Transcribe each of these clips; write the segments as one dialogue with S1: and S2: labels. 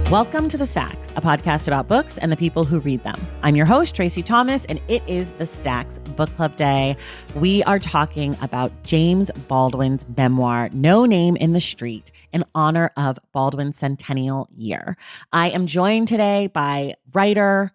S1: Welcome to The Stacks, a podcast about books and the people who read them. I'm your host, Tracy Thomas, and it is The Stacks Book Club Day. We are talking about James Baldwin's memoir, No Name in the Street, in honor of Baldwin's centennial year. I am joined today by writer,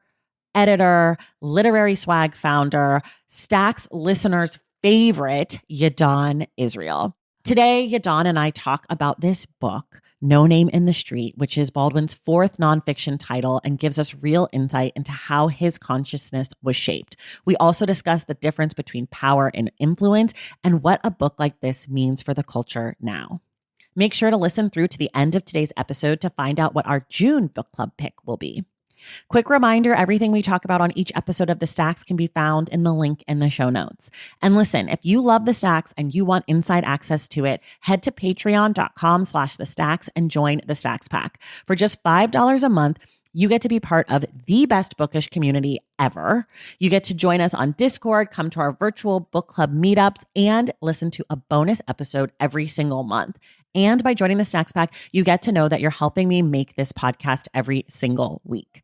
S1: editor, literary swag founder, Stacks listeners' favorite, Yahdon Israel. Today, Yahdon and I talk about this book, No Name in the Street, which is Baldwin's fourth nonfiction title and gives us real insight into how his consciousness was shaped. We also discuss the difference between power and influence and what a book like this means for the culture now. Make sure to listen through to the end of today's episode to find out what our June book club pick will be. Quick reminder, everything we talk about on each episode of The Stacks can be found in the link in the show notes. And listen, if you love The Stacks and you want inside access to it, head to patreon.com/The Stacks and join The Stacks Pack. For just $5 a month, you get to be part of the best bookish community ever. You get to join us on Discord, come to our virtual book club meetups, and listen to a bonus episode every single month. And by joining the Stacks Pack, you get to know that you're helping me make this podcast every single week.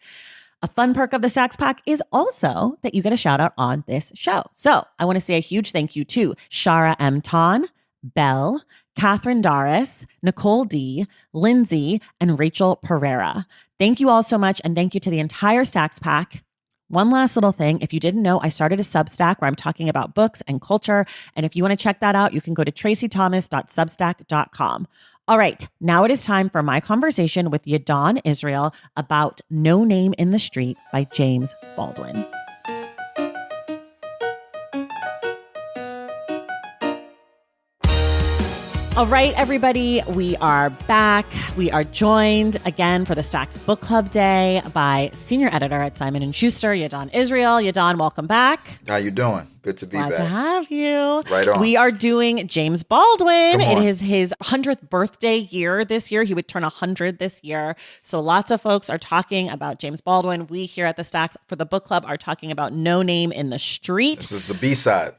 S1: A fun perk of the Stacks Pack is also that you get a shout out on this show. So I want to say a huge thank you to Shara M. Ton, Belle, Catherine Doris, Nicole D, Lindsay, and Rachel Pereira. Thank you all so much. And thank you to the entire Stacks Pack. One last little thing. If you didn't know, I started a Substack where I'm talking about books and culture. And if you want to check that out, you can go to tracythomas.substack.com. All right, now it is time for my conversation with Yahdon Israel about No Name in the Street by James Baldwin. All right, everybody, we are back. We are joined again for the Stacks Book Club Day by senior editor at Simon & Schuster, Yahdon Israel. Yahdon, welcome back.
S2: How you doing? Good to be back.
S1: Glad to have you.
S2: Right on.
S1: We are doing James Baldwin. It is his 100th birthday year this year. He would turn 100 this year. So lots of folks are talking about James Baldwin. We here at the Stacks for the book club are talking about No Name in the Street.
S2: This is the B-side.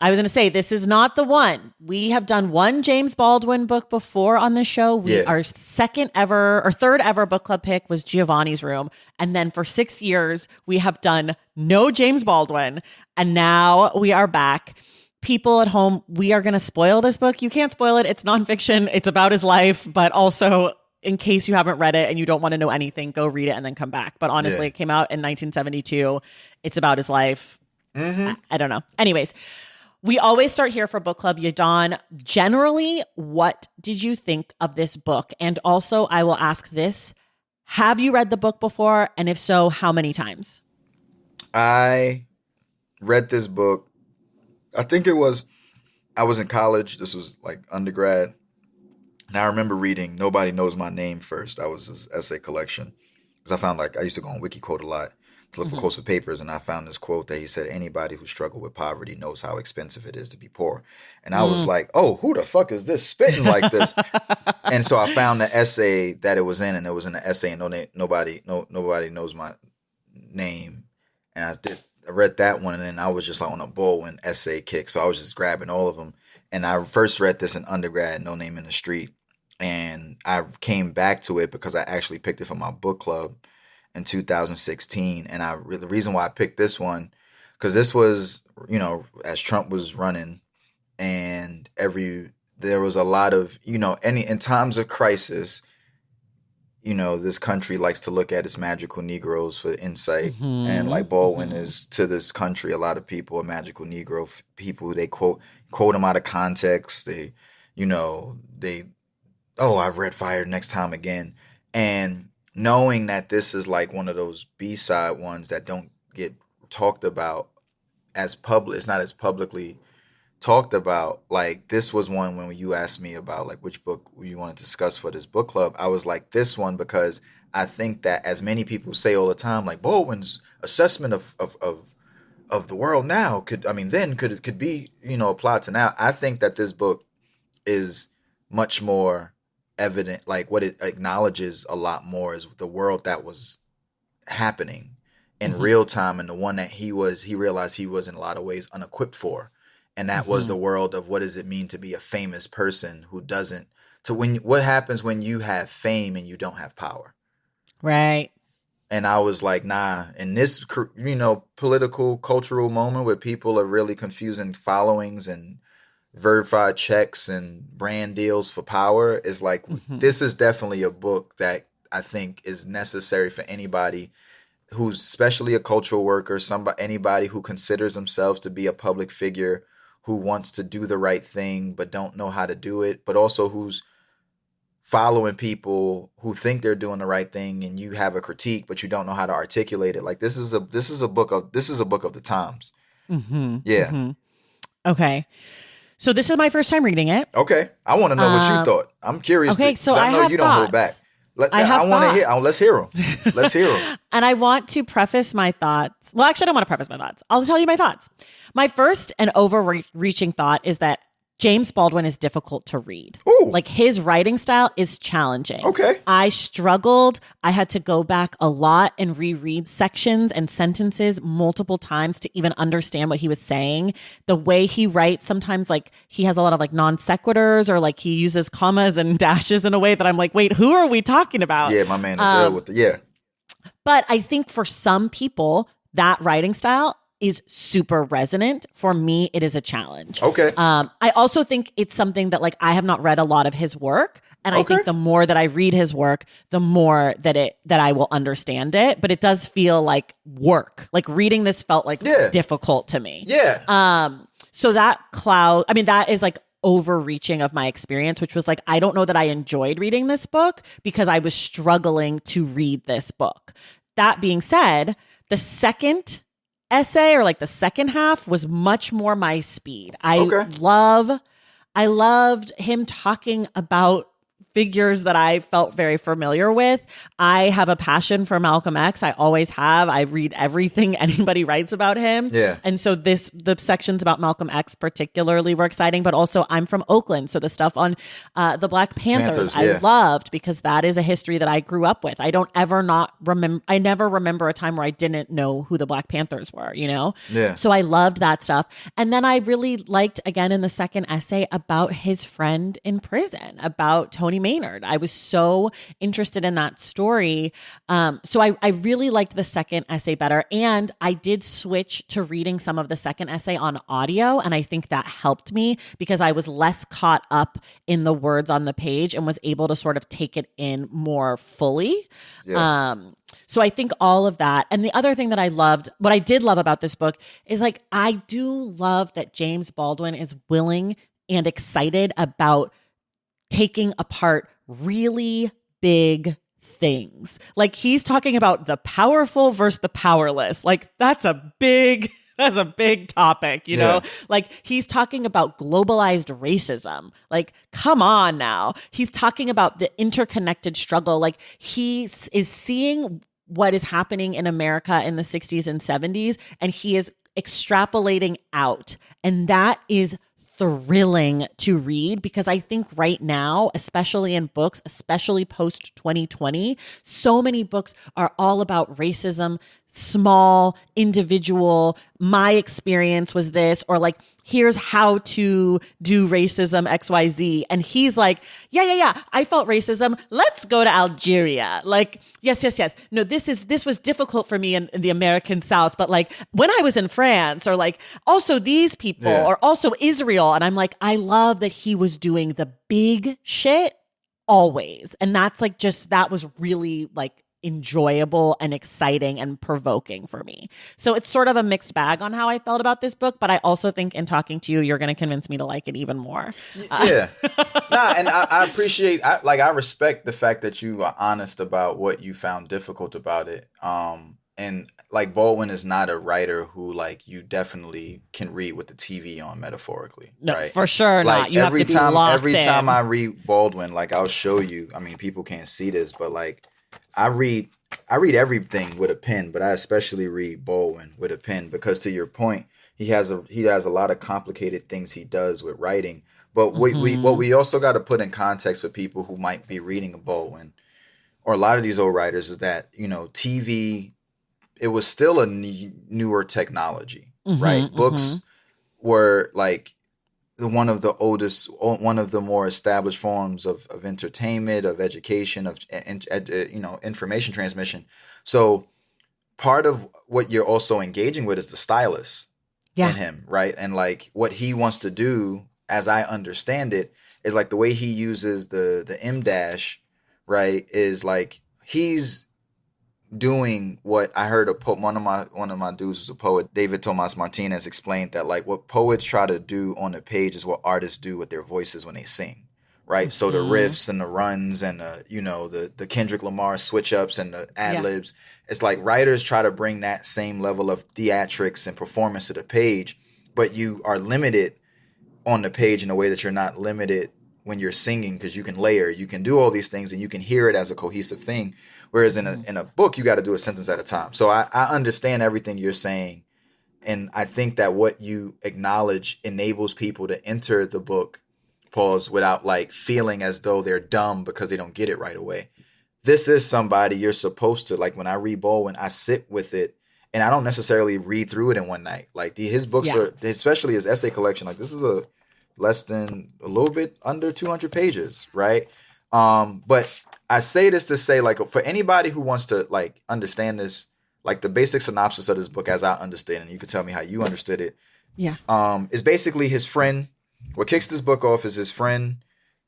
S1: I was going to say, this is not the one. We have done one James Baldwin book before on the show. Our third ever book club pick was Giovanni's Room. And then for 6 years, we have done no James Baldwin. And now we are back. People at home, we are going to spoil this book. You can't spoil it. It's nonfiction. It's about his life. But also, in case you haven't read it and you don't want to know anything, go read it and then come back. But honestly, It came out in 1972. It's about his life. Mm-hmm. I don't know. Anyways. We always start here for book club. Yahdon, generally, what did you think of this book? And also, I will ask this. Have you read the book before? And if so, how many times?
S2: I read this book. I was in college. This was like undergrad. And I remember reading Nobody Knows My Name first. That was his essay collection. Because I found I used to go on WikiQuote a lot to look for quotes for papers, and I found this quote that he said, anybody who struggled with poverty knows how expensive it is to be poor. And I was like, oh, who the fuck is this spitting like this? And so I found the essay that it was in, and it was in the essay, and nobody knows my name. And I read that one, and then I was just like on a Baldwin essay kick. So I was just grabbing all of them. And I first read this in undergrad, No Name in the Street. And I came back to it because I actually picked it for my book club in 2016. And the reason why I picked this one, because this was, as Trump was running, and there was a lot of, in times of crisis, this country likes to look at its magical Negroes for insight. Mm-hmm. And like Baldwin is to this country, a lot of people are magical Negro people who they quote them out of context. I've read Fire Next Time Again. And knowing that this is like one of those B-side ones that don't get talked about as public, it's not as publicly talked about. Like, this was one when you asked me about like which book you want to discuss for this book club, I was like this one, because I think that, as many people say all the time, like Baldwin's assessment of the world now could be, applied to now. I think that this book is much more evident, like what it acknowledges a lot more is the world that was happening in real time, and the one that he realized he was in a lot of ways unequipped for. And that was the world of what does it mean to be a famous person who doesn't, what happens when you have fame and you don't have power?
S1: Right.
S2: And I was like, nah, in this, political, cultural moment where people are really confusing followings and verified checks and brand deals for power, is like,
S1: Hmm.
S2: this is definitely a book that I think is necessary for anybody who's especially a cultural worker, anybody who considers themselves to be a public figure, who wants to do the right thing but don't know how to do it, but also who's following people who think they're doing the right thing, and you have a critique but you don't know how to articulate it. Like, this is a book of the times.
S1: Hmm.
S2: Yeah.
S1: Hmm. Okay. So this is my first time reading it.
S2: Okay. I want to know what you thought. I'm curious
S1: Okay, so
S2: because I
S1: I
S2: know
S1: have
S2: you don't hold back.
S1: thoughts. I have
S2: I want to hear.
S1: thoughts.
S2: Let's hear them. Let's hear them.
S1: And I want to preface my thoughts. Well, actually, I don't want to preface my thoughts. I'll tell you my thoughts. My first and overreaching thought is that James Baldwin is difficult to read.
S2: Ooh.
S1: Like, his writing style is challenging.
S2: Okay.
S1: I struggled. I had to go back a lot and reread sections and sentences multiple times to even understand what he was saying. The way he writes, sometimes like he has a lot of like non sequiturs, or like he uses commas and dashes in a way that I'm like, wait, who are we talking about?
S2: Yeah, my man is ill with yeah.
S1: But I think for some people, that writing style is super resonant. For me, it is a challenge.
S2: Okay.
S1: I also think it's something that, like, I have not read a lot of his work. And I think the more that I read his work, the more that I will understand it. But it does feel like work. Like, reading this felt like difficult to me.
S2: Yeah.
S1: So that is like overreaching of my experience, which was like, I don't know that I enjoyed reading this book because I was struggling to read this book. That being said, the second essay, or like the second half, was much more my speed. I loved him talking about figures that I felt very familiar with. I have a passion for Malcolm X. I always have. I read everything anybody writes about him.
S2: Yeah.
S1: And so the sections about Malcolm X particularly were exciting, but also I'm from Oakland. So the stuff on the Black Panthers, I loved, because that is a history that I grew up with. I never remember a time where I didn't know who the Black Panthers were, you know?
S2: Yeah.
S1: So I loved that stuff. And then I really liked, again, in the second essay, about his friend in prison, about Tony Maynard. I was so interested in that story. So I really liked the second essay better. And I did switch to reading some of the second essay on audio. And I think that helped me because I was less caught up in the words on the page and was able to sort of take it in more fully. Yeah. So I think all of that. And the other thing that what I did love about this book is, like, I do love that James Baldwin is willing and excited about taking apart really big things. Like, he's talking about the powerful versus the powerless. Like, that's a big topic, you know? Like, he's talking about globalized racism. Like, come on now. He's talking about the interconnected struggle. Like, he is seeing what is happening in America in the 60s and 70s, and he is extrapolating out. And that is thrilling to read, because I think right now, especially in books, especially post 2020, so many books are all about racism, small, individual, my experience was this, or like, here's how to do racism XYZ. And he's like, yeah, I felt racism. Let's go to Algeria. Like, yes. No, this was difficult for me in the American South, but like, when I was in France, or like, also these people, or also Israel. And I'm like, I love that he was doing the big shit always. And that's like, that was really like enjoyable and exciting and provoking for me. So it's sort of a mixed bag on how I felt about this book, but I also think in talking to you, you're going to convince me to like it even more.
S2: Yeah. And I appreciate, I respect the fact that you are honest about what you found difficult about it. And like, Baldwin is not a writer who, like, you definitely can read with the TV on, metaphorically.
S1: No,
S2: right?
S1: For sure
S2: like,
S1: not. You have to be locked
S2: every
S1: in.
S2: time I read Baldwin, like, I'll show you, I mean, people can't see this, but like, I read everything with a pen, but I especially read Baldwin with a pen, because, to your point, he has a lot of complicated things he does with writing. But what we also got to put in context for people who might be reading a Baldwin, or a lot of these old writers, is that, you know, TV, it was still a newer technology, right? Books were like, one of the oldest, one of the more established forms of entertainment, of education, of information transmission. So part of what you're also engaging with is the stylus in
S1: Yeah.
S2: him, right? And like what he wants to do, as I understand it, is like the way he uses the M dash, right? Is like he's doing what I heard one of my dudes was a poet, David Tomas Martinez, explained that like what poets try to do on the page is what artists do with their voices when they sing. Right. So the
S1: Mm-hmm.
S2: riffs and the runs and the Kendrick Lamar switch ups and the ad
S1: Yeah.
S2: libs. It's like writers try to bring that same level of theatrics and performance to the page, but you are limited on the page in a way that you're not limited when you're singing, because you can layer, you can do all these things, and you can hear it as a cohesive thing. Whereas in a book, you got to do a sentence at a time. So I understand everything you're saying, and I think that what you acknowledge enables people to enter the book, pause, without like feeling as though they're dumb because they don't get it right away. This is somebody you're supposed to, like when I read Baldwin, I sit with it, and I don't necessarily read through it in one night. Like his books
S1: Yeah.
S2: are, especially his essay collection, like this is a less than a little bit under 200 pages, right? But I say this to say, like, for anybody who wants to like understand this, like the basic synopsis of this book as I understand, and you can tell me how you understood it,
S1: Yeah.
S2: is basically his friend. What kicks this book off is his friend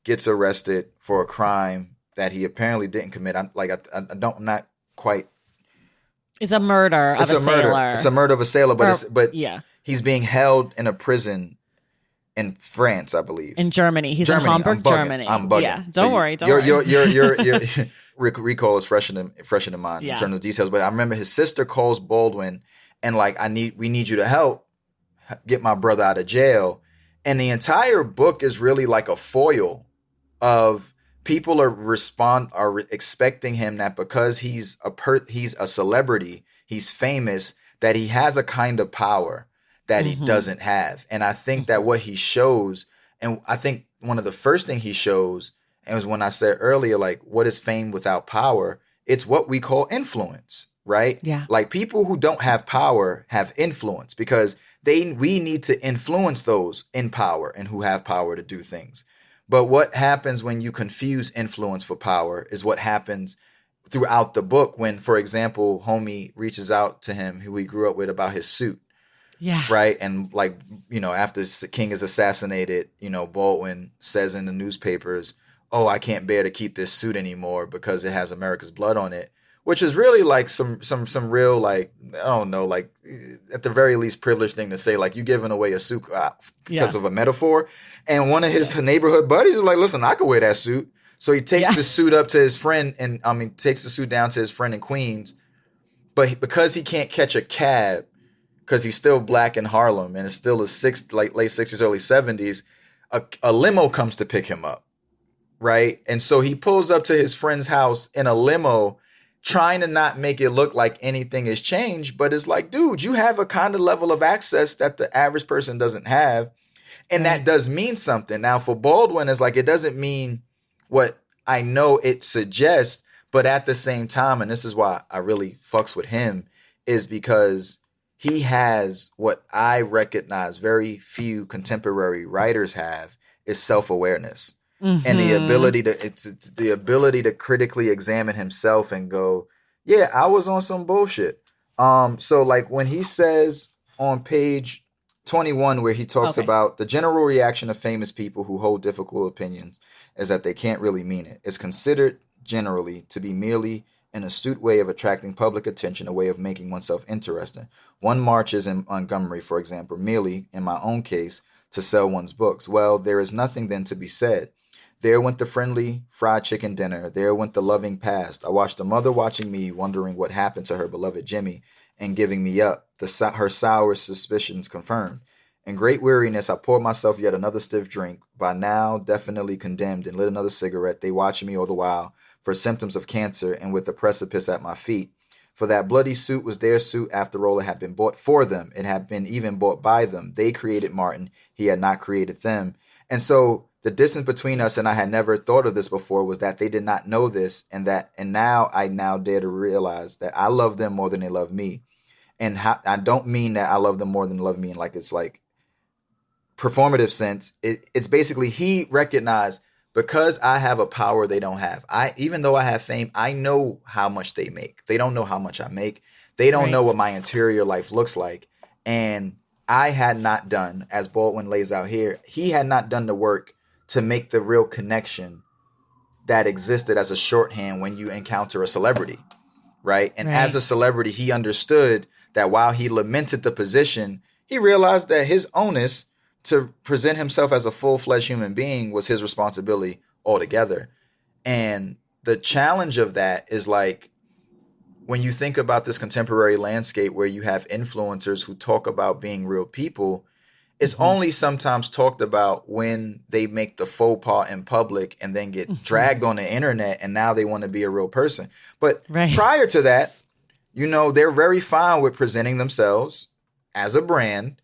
S2: gets arrested for a crime that he apparently didn't commit. I'm not quite.
S1: It's a murder of
S2: It's
S1: a
S2: a murder.
S1: sailor.
S2: It's a murder of a sailor, but
S1: Yeah.
S2: he's being held in a prison in France, I believe.
S1: In Germany. He's in Hamburg,
S2: I'm bugging.
S1: Germany.
S2: I'm bugging.
S1: Yeah.
S2: So
S1: Don't worry. Don't worry.
S2: Your recall is fresh in mind
S1: Yeah.
S2: in terms of details. But I remember his sister calls Baldwin and like, we need you to help get my brother out of jail. And the entire book is really like a foil of people are expecting him that because he's a celebrity, he's famous, that he has a kind of power that he doesn't have. And I think that what he shows, and I think one of the first thing he shows, and was when I said earlier, like, what is fame without power? It's what we call influence, right?
S1: Yeah.
S2: Like people who don't have power have influence because we need to influence those in power and who have power to do things. But what happens when you confuse influence for power is what happens throughout the book when, for example, homie reaches out to him, who he grew up with, about his suit.
S1: Yeah.
S2: Right. And like, after King is assassinated, Baldwin says in the newspapers, oh, I can't bear to keep this suit anymore because it has America's blood on it, which is really like some real, like, I don't know, like at the very least privileged thing to say, like you giving away a suit because of a metaphor. And one of his neighborhood buddies is like, listen, I could wear that suit. So he takes the suit up to his friend takes the suit down to his friend in Queens. But because he can't catch a cab, because he's still black in Harlem and it's still late 60s, early 70s, a limo comes to pick him up, right? And so he pulls up to his friend's house in a limo, trying to not make it look like anything has changed, but it's like, dude, you have a kind of level of access that the average person doesn't have, and that does mean something. Now, for Baldwin, it's like, it doesn't mean what I know it suggests, but at the same time, and this is why I really fucks with him, is because he has what I recognize very few contemporary writers have, is self-awareness and the ability to critically examine himself and go, yeah, I was on some bullshit. So like when he says on page 21, where he talks about the general reaction of famous people who hold difficult opinions is that they can't really mean it. It's considered generally to be merely an astute way of attracting public attention, a way of making oneself interesting. One marches in Montgomery, for example, merely, in my own case, to sell one's books. Well, there is nothing then to be said. There went the friendly fried chicken dinner. There went the loving past. I watched a mother watching me, wondering what happened to her beloved Jimmy, and giving me up. Her sour suspicions confirmed. In great weariness, I poured myself yet another stiff drink, by now definitely condemned, and lit another cigarette. They watching me all the while for symptoms of cancer and with the precipice at my feet. For that bloody suit was their suit after all. It had been bought for them. It had been even bought by them. They created Martin. He had not created them. And so the distance between us, and I had never thought of this before, was that they did not know this, and now I dare to realize that I love them more than they love me. And I don't mean that I love them more than they love me, and like it's like performative sense, it's basically he recognized because I have a power they don't have. Even though I have fame, I know how much they make. They don't know how much I make. They don't know
S1: Right.
S2: what my interior life looks like. And I had not done, as Baldwin lays out here, he had not done the work to make the real connection that existed as a shorthand when you encounter a celebrity, right? And as
S1: Right.
S2: a celebrity, he understood that while he lamented the position, he realized that his onus to present himself as a full-fledged human being was his responsibility altogether. And the challenge of that is like when you think about this contemporary landscape where you have influencers who talk about being real people, it's
S1: Mm-hmm.
S2: only sometimes talked about when they make the faux pas in public and then get
S1: Mm-hmm.
S2: dragged on the internet and now they want to be a real person. But
S1: Right.
S2: prior to that, they're very fine with presenting themselves as a brand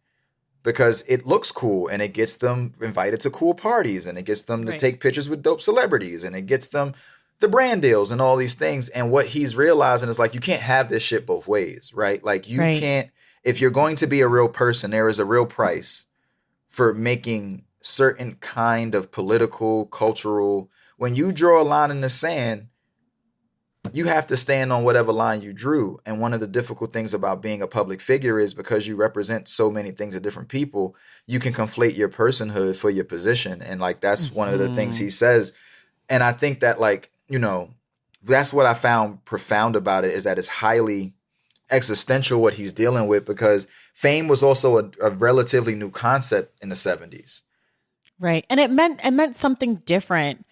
S2: because it looks cool and it gets them invited to cool parties and it gets them to
S1: Right.
S2: take pictures with dope celebrities and it gets them the brand deals and all these things. And what he's realizing is like, you can't have this shit both ways, right? Like you
S1: Right.
S2: can't, if you're going to be a real person, there is a real price for making certain kind of political, cultural, when you draw a line in the sand, you have to stand on whatever line you drew. And one of the difficult things about being a public figure is because you represent so many things to different people, you can conflate your personhood for your position. And like, that's one of the things
S1: Mm-hmm.
S2: he says. And I think that like, that's what I found profound about it is that it's highly existential what he's dealing with because fame was also a relatively new concept in the 70s.
S1: Right. And it meant something different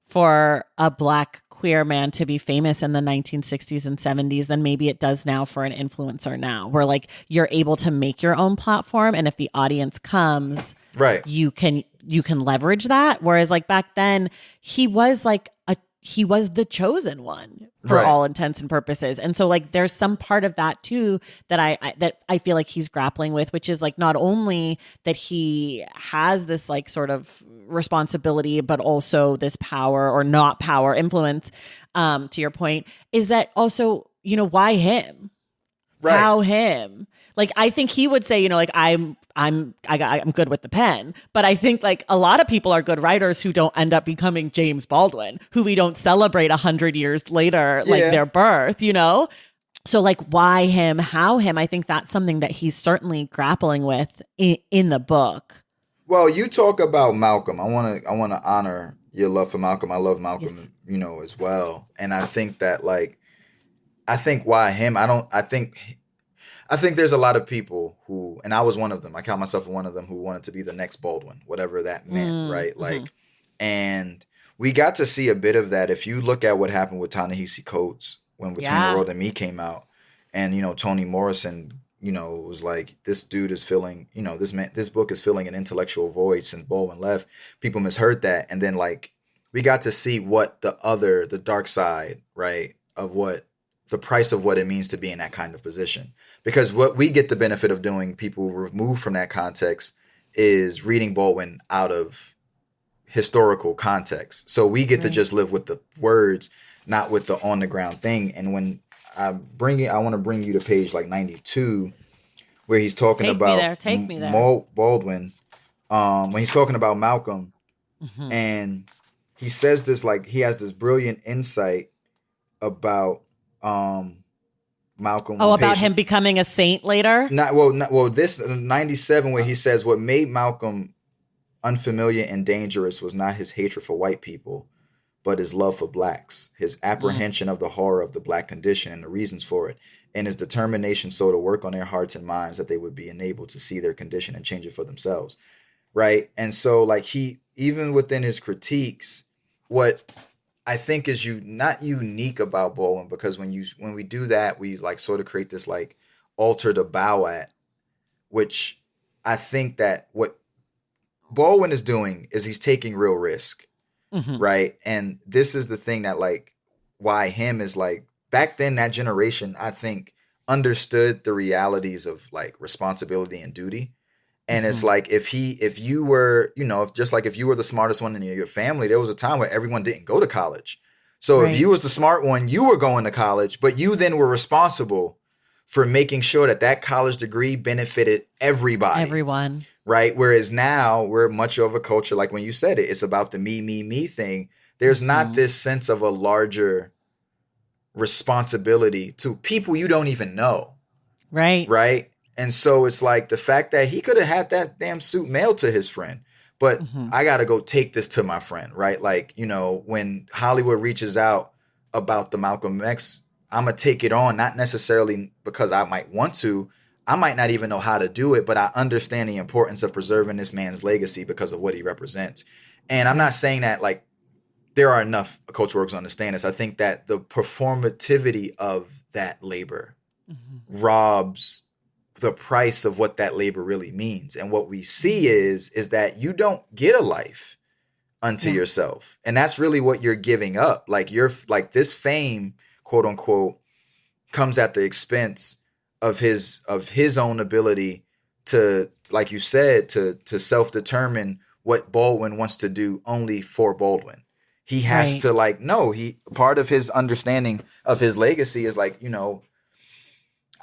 S1: for a Black queer man to be famous in the 1960s and 70s than maybe it does now for an influencer now, where like you're able to make your own platform, and if the audience comes,
S2: Right.
S1: you can leverage that. Whereas like back then, he was the chosen one for
S2: Right.
S1: all intents and purposes. And so like there's some part of that too that I feel like he's grappling with, which is like not only that he has this like sort of responsibility, but also this power or not power influence, to your point, is that also, why him?
S2: Right.
S1: How him? Like I think he would say, like I'm good with the pen, but I think like a lot of people are good writers who don't end up becoming James Baldwin, who we don't celebrate 100 years later, like their birth, So like why him? How him? I think that's something that he's certainly grappling with in the book.
S2: Well, you talk about Malcolm. I want to honor your love for Malcolm. I love Malcolm,
S1: Yes.
S2: as well. And I think that like I think why him? I think there's a lot of people who, and I was one of them. I count myself one of them who wanted to be the next Baldwin, whatever that meant, right? Like, and we got to see a bit of that. If you look at what happened with Ta-Nehisi Coates when Between the World and Me came out, and Toni Morrison, was like, this dude is filling, this book is filling an intellectual void since Baldwin left. People misheard that, and then like we got to see what the dark side, right, of what the price of what it means to be in that kind of position. Because what we get the benefit of doing, people removed from that context, is reading Baldwin out of historical context. So we get to just live with the words, not with the on the ground thing. And when I want to bring you to page like 92, where he's talking about
S1: Take me there.
S2: Baldwin, when he's talking about Malcolm, and he says this, like he has this brilliant insight about Malcolm.
S1: Oh, about him becoming a saint later?
S2: This 97 where he says what made Malcolm unfamiliar and dangerous was not his hatred for white people, but his love for blacks, his apprehension of the horror of the black condition and the reasons for it, and his determination so to work on their hearts and minds that they would be enabled to see their condition and change it for themselves. Right. And so like he, even within his critiques, what I think is not unique about Baldwin, because when we do that, we like sort of create this like altar to bow at, which I think that what Baldwin is doing is he's taking real risk, right? And this is the thing that like why him is like back then that generation I think understood the realities of like responsibility and duty. And it's like if you were, if you were the smartest one in your family, there was a time where everyone didn't go to college. So if you was the smart one, you were going to college, but you then were responsible for making sure that college degree benefited everybody.
S1: Everyone.
S2: right? Whereas now we're much of a culture, like when you said it, it's about the me thing. There's not this sense of a larger responsibility to people you don't even know,
S1: Right.
S2: right? And so it's like the fact that he could have had that damn suit mailed to his friend, but
S1: Hmm.
S2: I got to go take this to my friend, right? Like, you know, when Hollywood reaches out about the Malcolm X, I'm going to take it on, not necessarily because I might want to. I might not even know how to do it, but I understand the importance of preserving this man's legacy because of what he represents. And I'm not
S1: Right.
S2: saying that like there are enough culture workers to understand this. I think that the performativity of that labor
S1: Hmm.
S2: robs the price of what that labor really means. And what we see is that you don't get a life unto
S1: Yeah.
S2: yourself. And that's really what you're giving up. Like you're like this fame, quote unquote, comes at the expense of his own ability to, like you said, to self-determine what Baldwin wants to do only for Baldwin. He has
S1: Right.
S2: to like no, he part of his understanding of his legacy is like, you know,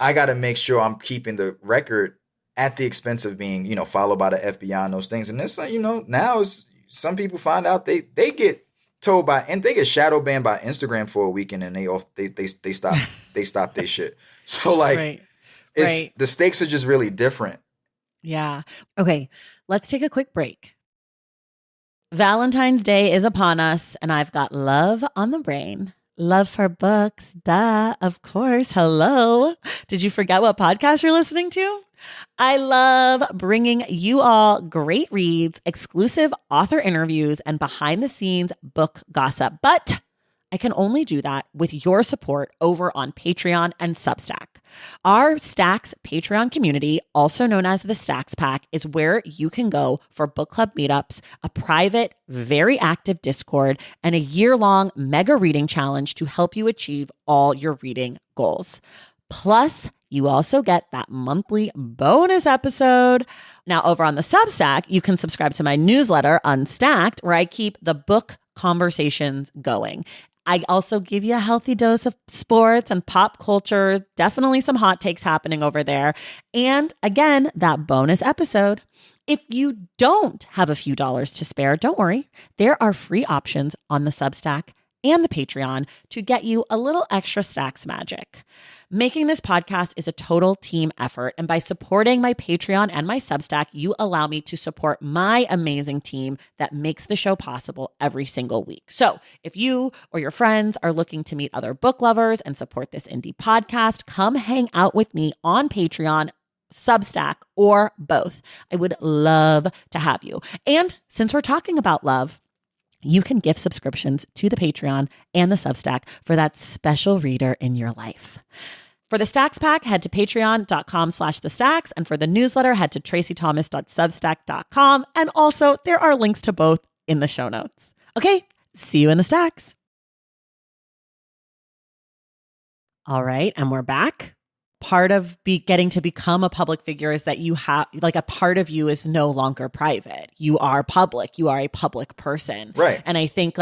S2: I got to make sure I'm keeping the record at the expense of being, you know, followed by the FBI and those things. And this, you know, now is some people find out they get told by and they get shadow banned by Instagram for a weekend and they stop their shit. So like
S1: Right.
S2: it's
S1: Right.
S2: the stakes are just really different.
S1: Yeah. Okay. Let's take a quick break. Valentine's Day is upon us, and I've got love on the brain. Love for books. Duh, of course. Hello. Did you forget what podcast you're listening to? I love bringing you all great reads, exclusive author interviews, and behind the scenes book gossip. But I can only do that with your support over on Patreon and Substack. Our Stacks Patreon community, also known as the Stacks Pack, is where you can go for book club meetups, a private, very active Discord, and a year-long mega reading challenge to help you achieve all your reading goals. Plus, you also get that monthly bonus episode. Now, over on the Substack, you can subscribe to my newsletter, Unstacked, where I keep the book conversations going. I also give you a healthy dose of sports and pop culture, definitely some hot takes happening over there. And again, that bonus episode. If you don't have a few dollars to spare, don't worry. There are free options on the Substack and the Patreon to get you a little extra Stacks magic. Making this podcast is a total team effort, and by supporting my Patreon and my Substack, you allow me to support my amazing team that makes the show possible every single week. So if you or your friends are looking to meet other book lovers and support this indie podcast, come hang out with me on Patreon, Substack, or both. I would love to have you. And since we're talking about love, you can gift subscriptions to the Patreon and the Substack for that special reader in your life. For the Stacks Pack, head to patreon.com/thestacks. And for the newsletter, head to tracythomas.substack.com. And also, there are links to both in the show notes. Okay, see you in the Stacks. All right, and we're back. Part of getting to become a public figure is that you have, like, a part of you is no longer private. You are public. You are a public person.
S2: Right.
S1: And I think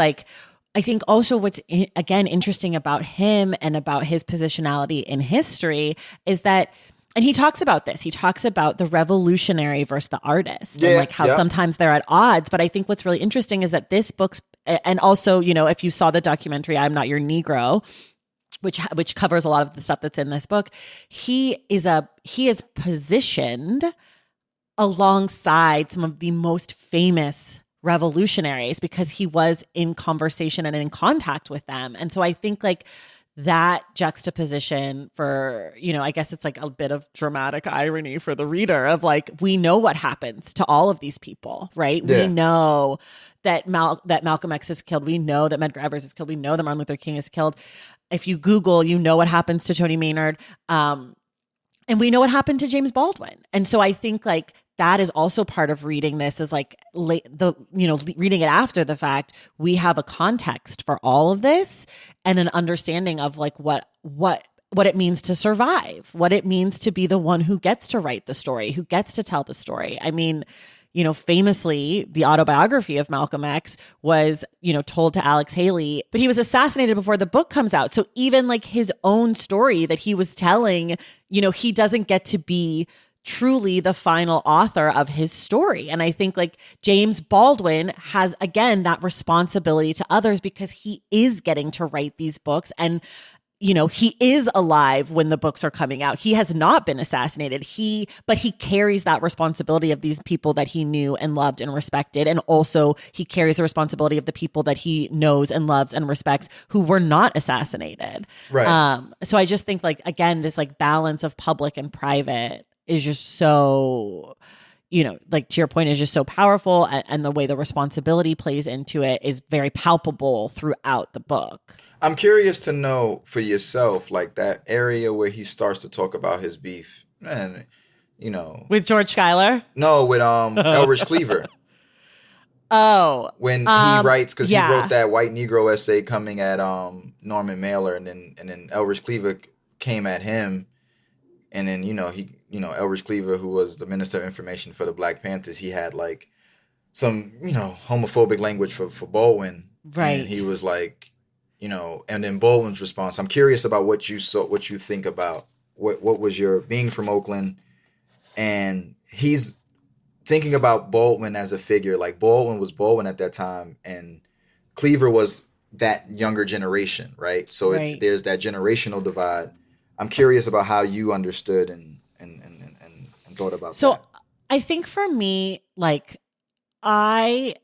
S1: also what's again interesting about him and about his positionality in history is that, and he talks about this, he talks about the revolutionary versus the artist and like how sometimes they're at odds. But I think what's really interesting is that this book's, and also, you know, if you saw the documentary, I'm Not Your Negro, which covers a lot of the stuff that's in this book, he is positioned alongside some of the most famous revolutionaries because he was in conversation and in contact with them. And so I think like that juxtaposition for, you know, I guess it's like a bit of dramatic irony for the reader of like, we know what happens to all of these people, right?
S2: Yeah.
S1: We know that Malcolm X is killed. We know that Medgar Evers is killed. We know that Martin Luther King is killed. If you Google, you know what happens to Tony Maynard. And we know what happened to James Baldwin. And so I think like that is also part of reading this is like reading it after the fact, we have a context for all of this and an understanding of like what it means to survive, what it means to be the one who gets to write the story, who gets to tell the story. I mean, you know, famously, the autobiography of Malcolm X was, you know, told to Alex Haley, but he was assassinated before the book comes out. So even like his own story that he was telling, you know, he doesn't get to be truly the final author of his story. And I think like James Baldwin has, again, that responsibility to others because he is getting to write these books. And you know, he is alive when the books are coming out. He has not been assassinated. But he carries that responsibility of these people that he knew and loved and respected. And also he carries the responsibility of the people that he knows and loves and respects who were not assassinated.
S2: Right.
S1: So I just think like, again, this like balance of public and private is just so, you know, like to your point, is just so powerful. And the way the responsibility plays into it is very palpable throughout the book.
S2: I'm curious to know for yourself, like that area where he starts to talk about his beef, man, you know.
S1: With George Schuyler?
S2: No, with Elridge Cleaver.
S1: Oh.
S2: When he writes, because
S1: yeah.
S2: he wrote that white Negro essay coming at Norman Mailer, and then Elridge Cleaver came at him, and then Elridge Cleaver, who was the Minister of Information for the Black Panthers, he had like some homophobic language for Baldwin,
S1: right?
S2: And he was like, and then Baldwin's response. I'm curious about what you think about what was your being from Oakland, and he's thinking about Baldwin as a figure. Like Baldwin was Baldwin at that time, and Cleaver was that younger generation, right? So
S1: right.
S2: There's that generational divide. I'm curious about how you understood and thought about that.
S1: So I think for me, like I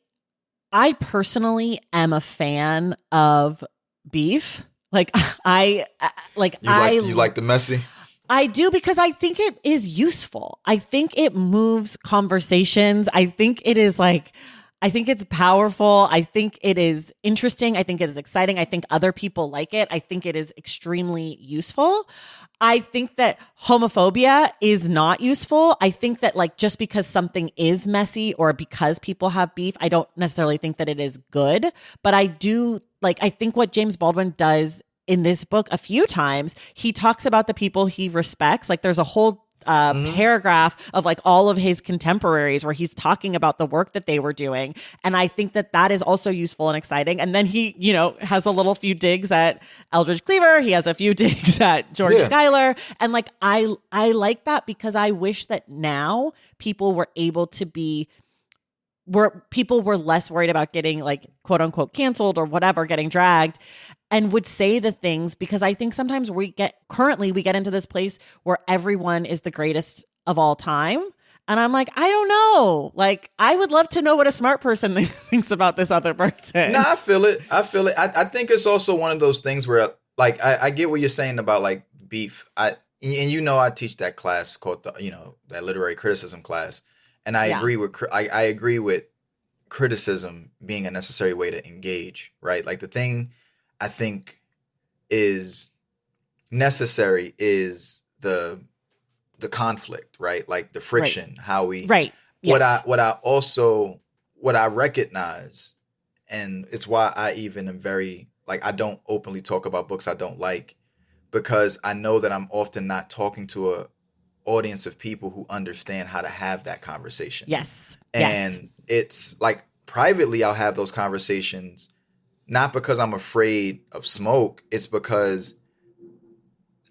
S1: personally am a fan of beef. Like you
S2: like the messy?
S1: I do, because I think it is useful. I think it moves conversations. I think it's powerful. I think it is interesting. I think it is exciting. I think other people like it. I think it is extremely useful. I think that homophobia is not useful. I think that like just because something is messy or because people have beef, I don't necessarily think that it is good. But I do I think what James Baldwin does in this book a few times, he talks about the people he respects. Like there's a whole paragraph of like all of his contemporaries where he's talking about the work that they were doing. And I think that is also useful and exciting. And then he, has a little few digs at Eldridge Cleaver. He has a few digs at George Schuyler. And like, I like that because I wish that now people were able to be where people were less worried about getting like quote unquote canceled or whatever, getting dragged, and would say the things, because I think sometimes we get into this place where everyone is the greatest of all time. And I'm like, I don't know. Like, I would love to know what a smart person thinks about this other person.
S2: No, I feel it. I think it's also one of those things where like, I get what you're saying about like beef. I teach that class called that literary criticism class. And I agree with criticism being a necessary way to engage, right? Like the thing I think is necessary is the conflict, right? Like the friction, how we Yes. What I recognize, and it's why I even am very like, I don't openly talk about books I don't like, because I know that I'm often not talking to a audience of people who understand how to have that conversation.
S1: Yes.
S2: And it's like privately I'll have those conversations, not because I'm afraid of smoke. It's because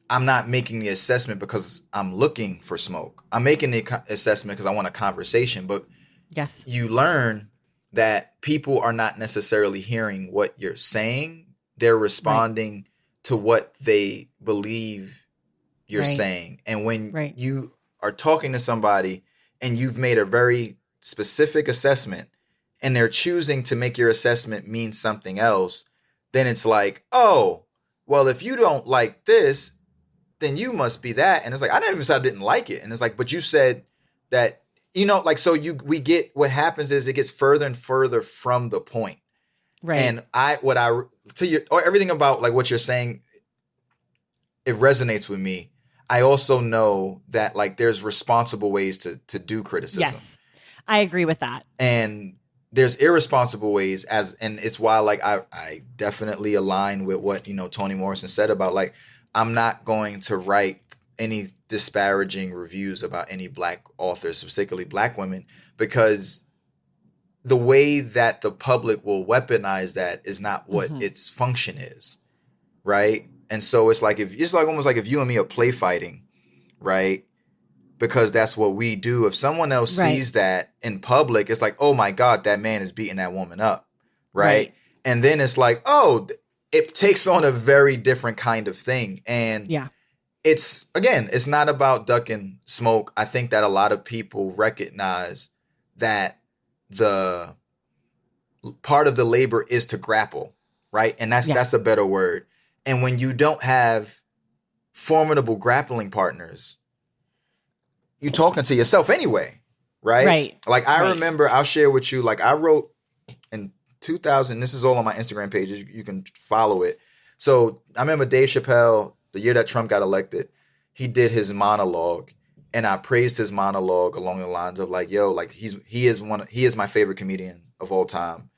S2: I'm not making the assessment because I'm looking for smoke. I'm making the assessment because I want a conversation. But
S1: yes,
S2: you learn that people are not necessarily hearing what you're saying. They're responding to what they believe you're saying. And when you are talking to somebody and you've made a very specific assessment and they're choosing to make your assessment mean something else, then it's like, oh, well, if you don't like this, then you must be that. And it's like, I never said I didn't like it. And it's like, but you said that, we get, what happens is it gets further and further from the point.
S1: Right.
S2: And everything about like what you're saying, it resonates with me. I also know that like there's responsible ways to do criticism.
S1: Yes, I agree with that.
S2: And there's irresponsible ways and it's why like I definitely align with what, Toni Morrison said about like, I'm not going to write any disparaging reviews about any Black authors, particularly Black women, because the way that the public will weaponize that is not what its function is. Right. And so it's like almost like if you and me are play fighting, right? because that's what we do. If someone else sees that in public, it's like, oh my God, that man is beating that woman up. Right. And then it's like, oh, it takes on a very different kind of thing. And it's, again, it's not about ducking smoke. I think that a lot of people recognize that the part of the labor is to grapple, right? And that's a better word. And when you don't have formidable grappling partners, you're talking to yourself anyway, right? Like I remember, I'll share with you, like I wrote in 2000, this is all on my Instagram pages, you can follow it. So I remember Dave Chappelle, the year that Trump got elected, he did his monologue, and I praised his monologue along the lines of like, yo, like he is my favorite comedian of all time.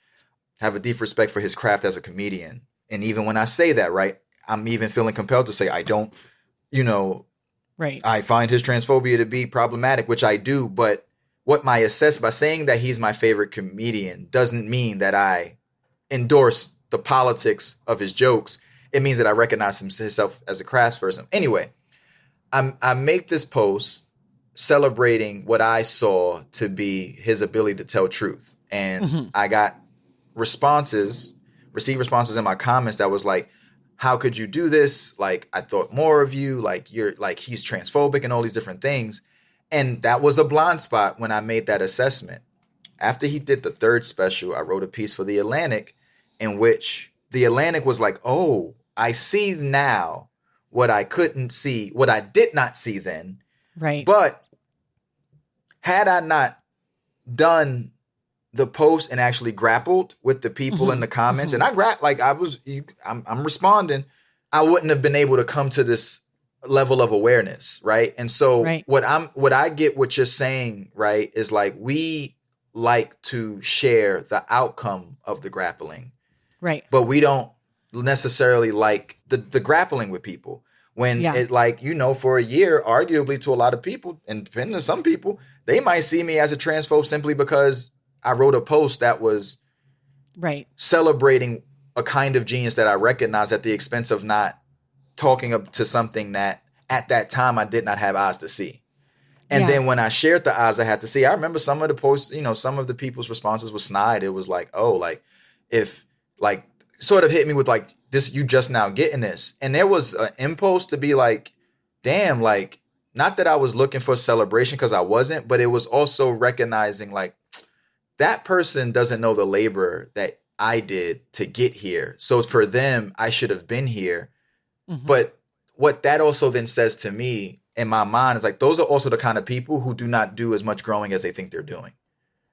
S2: Have a deep respect for his craft as a comedian. And even when I say that, right, I'm even feeling compelled to say I don't, I find his transphobia to be problematic, which I do. But what by saying that he's my favorite comedian doesn't mean that I endorse the politics of his jokes. It means that I recognize himself as a craftsperson. Anyway, I make this post celebrating what I saw to be his ability to tell truth. And I got received responses in my comments that was like, how could you do this? Like, I thought more of you, like you're like, he's transphobic and all these different things. And that was a blind spot when I made that assessment. After he did the third special, I wrote a piece for The Atlantic in which The Atlantic was like, oh, I see now what I couldn't see, what I did not see then.
S1: Right.
S2: But had I not done the post and actually grappled with the people in the comments, and I'm responding, I wouldn't have been able to come to this level of awareness, right? And so what you're saying, right, is like we like to share the outcome of the grappling,
S1: right?
S2: But we don't necessarily like the grappling with people when it like for a year, arguably to a lot of people, and depending on some people, they might see me as a transphobe simply because I wrote a post that was celebrating a kind of genius that I recognize at the expense of not talking up to something that at that time I did not have eyes to see. And then when I shared the eyes I had to see, I remember some of the posts, some of the people's responses was snide. It was like, oh, like if like sort of hit me with like this, you just now getting this. And there was an impulse to be like, damn, like not that I was looking for celebration because I wasn't, but it was also recognizing like, that person doesn't know the labor that I did to get here. So for them, I should have been here. But what that also then says to me in my mind is like, those are also the kind of people who do not do as much growing as they think they're doing.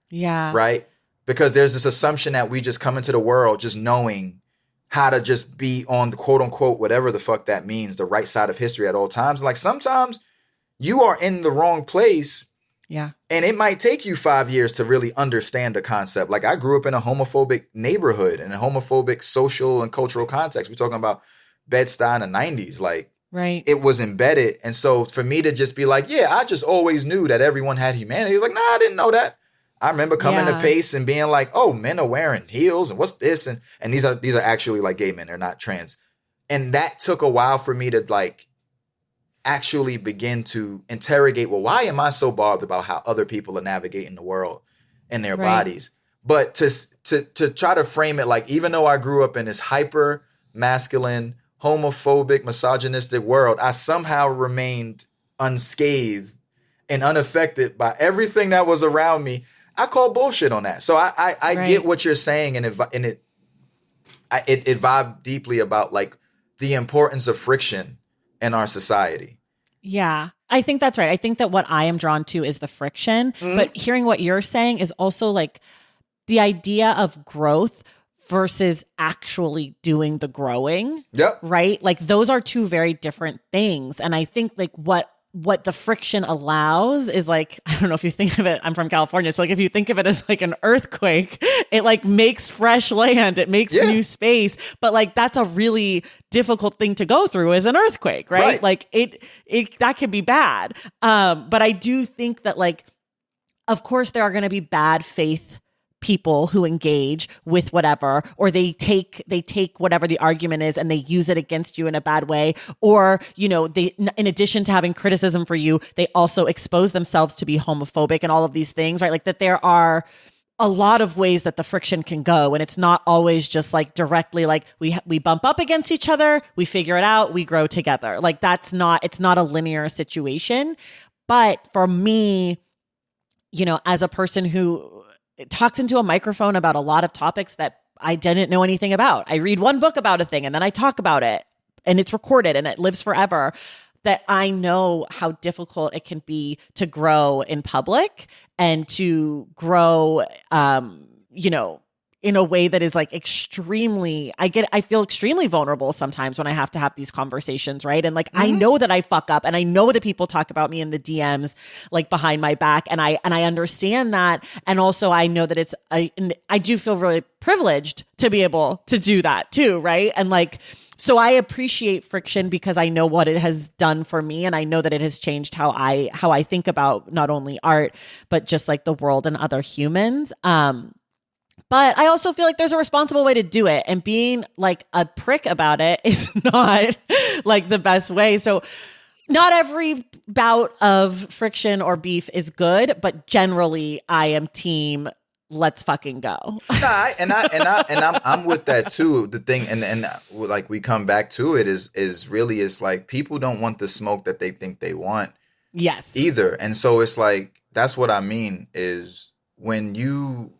S1: Yeah.
S2: Right? Because there's this assumption that we just come into the world just knowing how to just be on the quote unquote, whatever the fuck that means, the right side of history at all times. Like sometimes you are in the wrong place.
S1: Yeah.
S2: And it might take you 5 years to really understand the concept. Like I grew up in a homophobic neighborhood and a homophobic social and cultural context. We're talking about Bed-Stuy in the 90s. Like it was embedded. And so for me to just be like, yeah, I just always knew that everyone had humanity. It's like, nah, I didn't know that. I remember coming to Pace and being like, oh, men are wearing heels and what's this? And these are actually like gay men. They're not trans. And that took a while for me to like actually begin to interrogate, well, why am I so bothered about how other people are navigating the world in their bodies? But to try to frame it like, even though I grew up in this hyper masculine, homophobic, misogynistic world, I somehow remained unscathed and unaffected by everything that was around me. I call bullshit on that. So I get what you're saying, and it vibed deeply about like the importance of friction in our society.
S1: Yeah, I think that's right. I think that what I am drawn to is the friction, but hearing what you're saying is also like the idea of growth versus actually doing the growing.
S2: Yep.
S1: Right? Like those are two very different things. And I think like what the friction allows is like, I don't know if you think of it, I'm from California. So like if you think of it as like an earthquake, it like makes fresh land, it makes new space. But like that's a really difficult thing to go through as an earthquake, right? Like it that could be bad. But I do think that like, of course there are going to be bad faith people who engage with whatever, or they take whatever the argument is and they use it against you in a bad way, or they, in addition to having criticism for you, they also expose themselves to be homophobic and all of these things, right? Like that there are a lot of ways that the friction can go, and it's not always just like directly like we bump up against each other, we figure it out, we grow together. Like it's not a linear situation. But for me, as a person who talks into a microphone about a lot of topics that I didn't know anything about. I read one book about a thing and then I talk about it and it's recorded and it lives forever. That I know how difficult it can be to grow in public and to grow, in a way that is like extremely, I feel extremely vulnerable sometimes when I have to have these conversations, right? And like, I know that I fuck up and I know that people talk about me in the DMs, like behind my back. And I understand that. And also I know that I do feel really privileged to be able to do that too, right? And like, so I appreciate friction because I know what it has done for me. And I know that it has changed how I think about not only art, but just like the world and other humans. But I also feel like there's a responsible way to do it, and being like a prick about it is not like the best way. So not every bout of friction or beef is good, but generally I am team let's fucking go.
S2: I'm with that too. The thing, and like we come back to it is really is like people don't want the smoke that they think they want.
S1: Yes.
S2: Either. And so it's like, that's what I mean is when you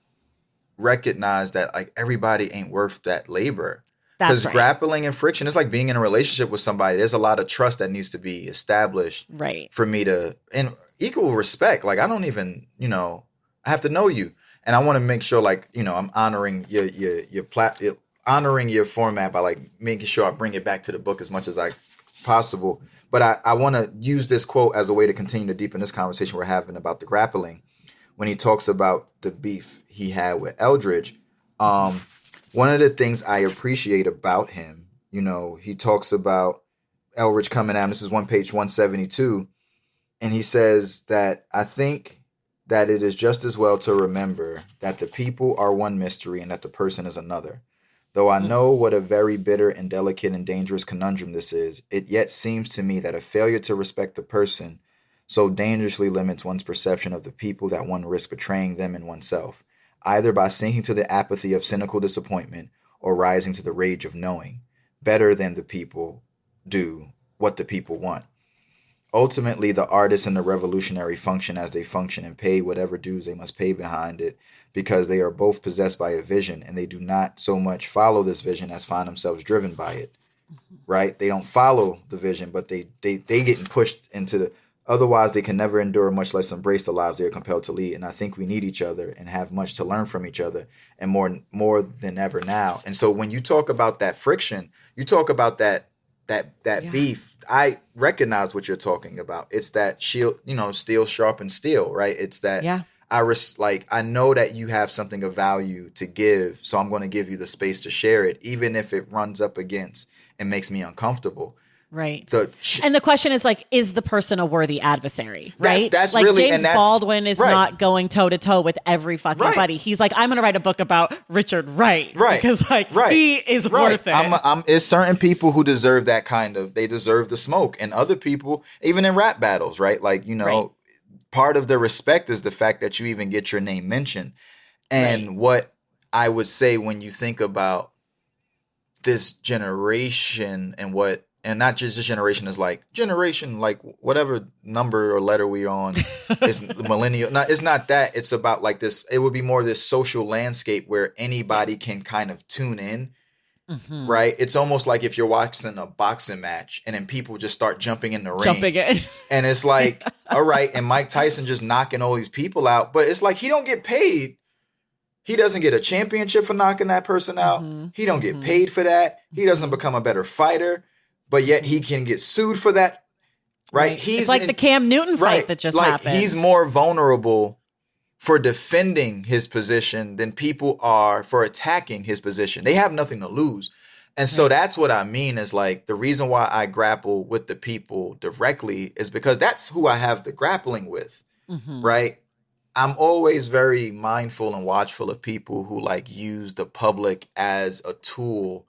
S2: recognize that like everybody ain't worth that labor. Because grappling and friction, it's like being in a relationship with somebody. There's a lot of trust that needs to be established,
S1: right? For
S2: me to, and equal respect. Like I don't even, I have to know you, and I want to make sure, like I'm honoring honoring your format by like making sure I bring it back to the book as much as possible. But I want to use this quote as a way to continue to deepen this conversation we're having about the grappling. When he talks about the beef he had with Eldridge, one of the things I appreciate about him, he talks about Eldridge coming out. This is page 172. And he says that I think that it is just as well to remember that the people are one mystery and that the person is another. Though I know what a very bitter and delicate and dangerous conundrum this is, it yet seems to me that a failure to respect the person so dangerously limits one's perception of the people that one risks betraying them and oneself, either by sinking to the apathy of cynical disappointment or rising to the rage of knowing better than the people do what the people want. Ultimately, the artists and the revolutionary function as they function and pay whatever dues they must pay behind it, because they are both possessed by a vision and they do not so much follow this vision as find themselves driven by it, right? They don't follow the vision, but they getting pushed into the, otherwise they can never endure, much less embrace the lives they are compelled to lead. And I think we need each other and have much to learn from each other, and more than ever now. And so when you talk about that friction, you talk about that beef, I recognize what you're talking about. It's that shield, steel sharpens steel, right? It's that I know that you have something of value to give, so I'm going to give you the space to share it, even if it runs up against and makes me uncomfortable.
S1: Right. And the question is like, is the person a worthy adversary? Right.
S2: That's
S1: like
S2: really,
S1: James Baldwin is not going toe to toe with every fucking buddy. He's like, I'm going to write a book about Richard Wright.
S2: Right.
S1: Because he is worth it.
S2: It's certain people who deserve that they deserve the smoke, and other people, even in rap battles, right? Like, part of the respect is the fact that you even get your name mentioned. And what I would say when you think about this generation and not just this generation is like whatever number or letter we're on is millennial. No, it's not that. It's about like this. It would be more this social landscape where anybody can kind of tune in, right? It's almost like if you're watching a boxing match and then people just start jumping in the ring. And it's like, all right, and Mike Tyson just knocking all these people out. But it's like he don't get paid. He doesn't get a championship for knocking that person out. He don't get paid for that. He doesn't become a better fighter. But yet he can get sued for that, right?
S1: It's like the Cam Newton fight that just happened.
S2: He's more vulnerable for defending his position than people are for attacking his position. They have nothing to lose. And so that's what I mean is like the reason why I grapple with the people directly is because that's who I have the grappling with, right? I'm always very mindful and watchful of people who like use the public as a tool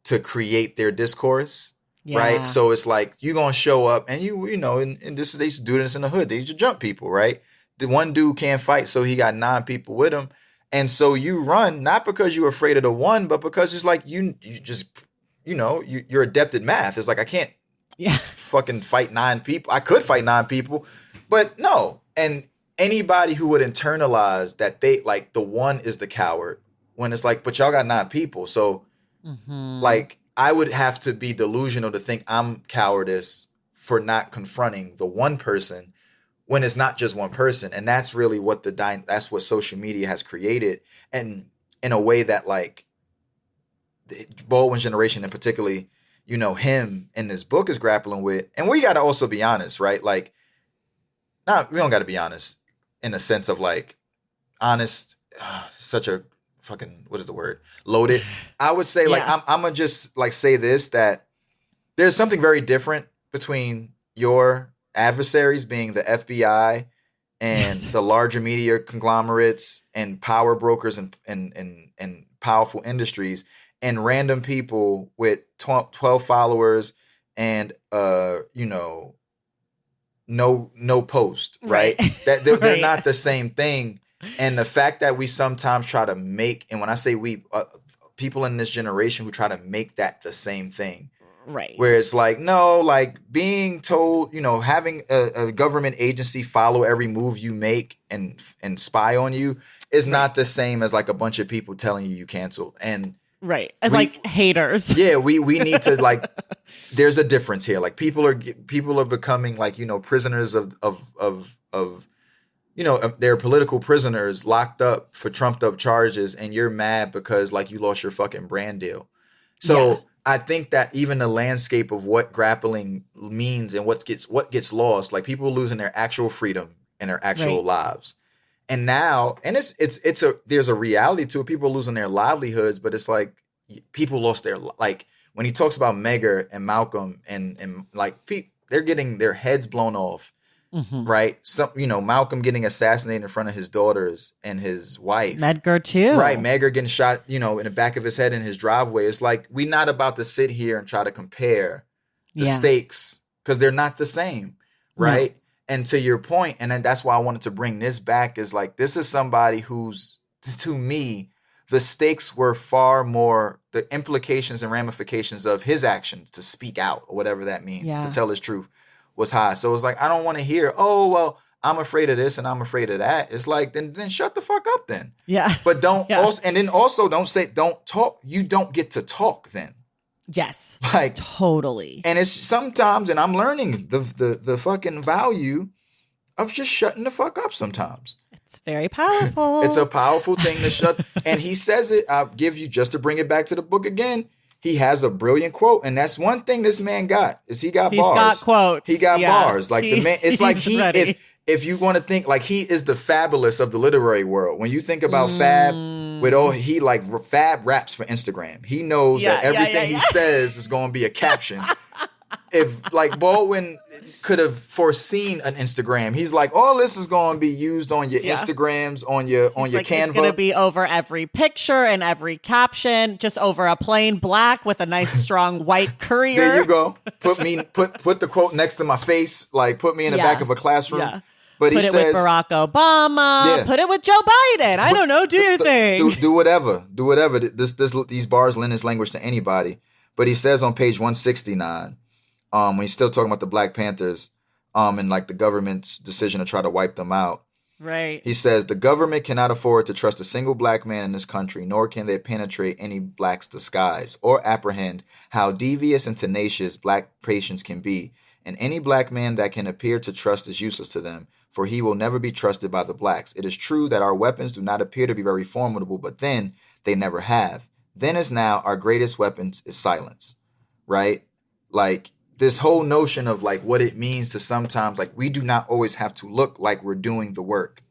S2: to create their discourse, right?
S1: Yeah.
S2: So it's like you gonna show up and you know, and this they used to do this in the hood. They used to jump people, right? The one dude can't fight, so he got 9 people with him. And so you run not because you're afraid of the one, but because it's like you just you're adept at math. It's like I can't
S1: Yeah.
S2: fucking fight 9 people. I could fight 9 people, but no. And anybody who would internalize that they like the one is the coward when it's like, but y'all got 9 people, so like I would have to be delusional to think I'm cowardice for not confronting the one person when it's not just one person. And that's really what that's what social media has created. And in a way that like the Baldwin's generation and particularly, him in this book is grappling with. And we got to also be honest, right? Like, we don't got to be honest in the sense of like honest, such a fucking, what is the word? Loaded. I would say like, I'm going to just like say this, that there's something very different between your adversaries being the FBI and the larger media conglomerates and power brokers and powerful industries and random people with 12 followers and no post, right? That they're not the same thing. And the fact that we sometimes try to make, and when I say we, people in this generation who try to make that the same thing.
S1: Right.
S2: Where it's like, no, like being told, having a government agency follow every move you make and spy on you is not the same as like a bunch of people telling you canceled. And
S1: as like haters.
S2: Yeah, we need to like. There's a difference here. Like people are becoming like prisoners of they're political prisoners locked up for trumped up charges, and you're mad because like you lost your fucking brand deal. So I think that even the landscape of what grappling means and what gets lost, like people losing their actual freedom and their actual lives. And now, and there's a reality to it. People losing their livelihoods, but it's like people lost their, like when he talks about Medgar and Malcolm and like they're getting their heads blown off, right? Some, Malcolm getting assassinated in front of his daughters and his wife.
S1: Medgar too.
S2: Right. Medgar getting shot, in the back of his head in his driveway. It's like, we're not about to sit here and try to compare the stakes because they're not the same. Right. No. And to your point, and then that's why I wanted to bring this back, is like, this is somebody who's, to me, the stakes were far more, the implications and ramifications of his actions to speak out or whatever that means, to tell his truth, was high. So it's like, I don't want to hear, oh, well, I'm afraid of this and I'm afraid of that. It's like, then shut the fuck up then. Yeah. But don't also, and then also don't talk. You don't get to talk then.
S1: Yes.
S2: Like
S1: totally.
S2: And it's sometimes, and I'm learning the fucking value of just shutting the fuck up sometimes.
S1: It's very powerful.
S2: It's a powerful thing to shut. And he says it, I'll give you, just to bring it back to the book again, he has a brilliant quote. And that's one thing this man got, is he got bars.
S1: He's got quotes.
S2: He got bars. Like the man, it's like if you want to think, like he is the Fabulous of the literary world. When you think about Fab, Fab raps for Instagram. He knows that everything he says is going to be a caption. If like Baldwin could have foreseen an Instagram, he's like, all this is going to be used on your Instagrams, on your Canva.
S1: It's going to be over every picture and every caption, just over a plain black with a nice strong white courier.
S2: There you go. Put the quote next to my face, like put me in the back of a classroom. Yeah. But
S1: put it with Barack Obama. Yeah. Put it with Joe Biden. I don't know. Do your thing.
S2: Do whatever. Do whatever. These bars lend his language to anybody. But he says on page 169, when he's still talking about the Black Panthers, and like the government's decision to try to wipe them out.
S1: Right.
S2: He says the government cannot afford to trust a single black man in this country, nor can they penetrate any black's disguise or apprehend how devious and tenacious black patients can be. And any black man that can appear to trust is useless to them, for he will never be trusted by the blacks. It is true that our weapons do not appear to be very formidable, but then they never have. Then as now, our greatest weapons is silence, right? Like this whole notion of like what it means to sometimes, like we do not always have to look like we're doing the work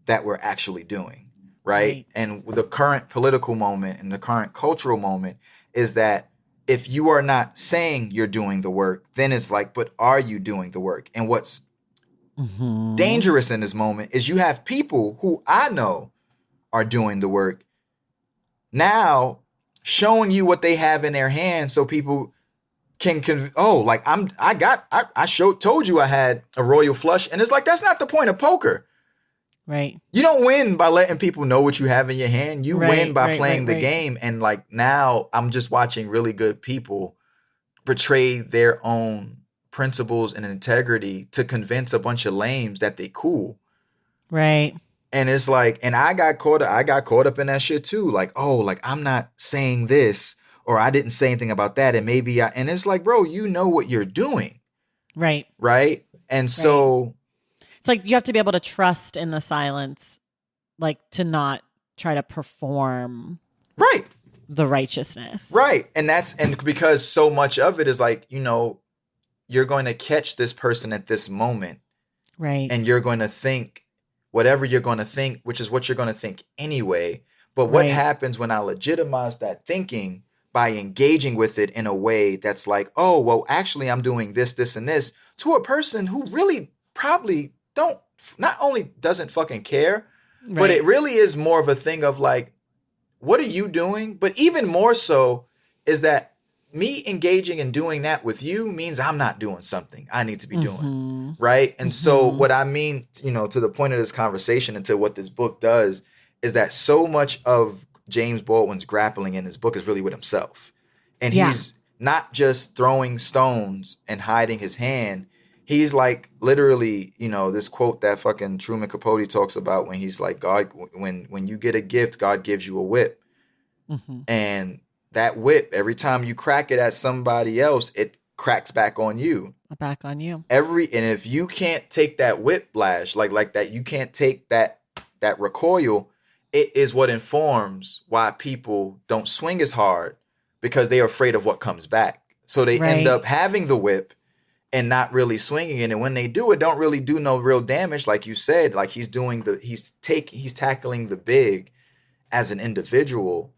S2: that we're actually doing, right? And the current political moment and the current cultural moment is that if you are not saying you're doing the work, then it's like, but are you doing the work? And what's dangerous in this moment is you have people who I know are doing the work now, showing you what they have in their hands so people can told you I had a royal flush, and it's like, that's not the point of poker.
S1: Right.
S2: You don't win by letting people know what you have in your hand. You win by playing the game. And like, now I'm just watching really good people betray their own principles and integrity to convince a bunch of lames that they cool.
S1: Right.
S2: And it's like, and I got caught up in that shit too. Like, oh, like, I'm not saying this, or I didn't say anything about that. And and it's like, bro, you know what you're doing.
S1: Right.
S2: Right. And so
S1: it's like, you have to be able to trust in the silence, like, to not try to perform the righteousness.
S2: Right. And because so much of it is like, you know, you're going to catch this person at this moment.
S1: Right.
S2: And you're going to think whatever you're going to think, which is what you're going to think anyway. But what happens when I legitimize that thinking by engaging with it in a way that's like, oh, well, actually, I'm doing this, this, and this, to a person who really probably not only doesn't fucking care, but it really is more of a thing of like, what are you doing? But even more so is that me engaging and doing that with you means I'm not doing something I need to be doing. Right. And so what I mean, you know, to the point of this conversation and to what this book does is that so much of James Baldwin's grappling in his book is really with himself. And he's not just throwing stones and hiding his hand. He's like, literally, you know, this quote that fucking Truman Capote talks about when he's like, God, when you get a gift, God gives you a whip. And that whip, every time you crack it at somebody else, it cracks back on you.
S1: Back on you.
S2: And if you can't take that whiplash, like that, you can't take that recoil, it is what informs why people don't swing as hard, because they are afraid of what comes back. So they end up having the whip and not really swinging it. And when they do, it don't really do no real damage. Like you said, like he's tackling the big as an individual.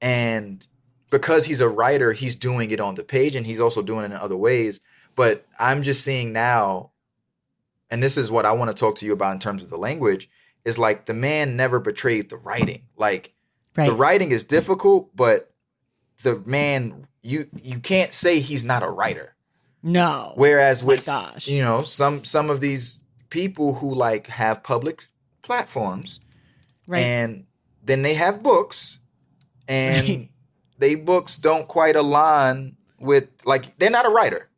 S2: And because he's a writer, he's doing it on the page, and he's also doing it in other ways. But I'm just seeing now, and this is what I want to talk to you about in terms of the language, is like the man never betrayed the writing. Like the writing is difficult, but the man, you can't say he's not a writer.
S1: No.
S2: Whereas with, you know, some of these people who like have public platforms, and then they have books, and they books don't quite align with, like, they're not a writer.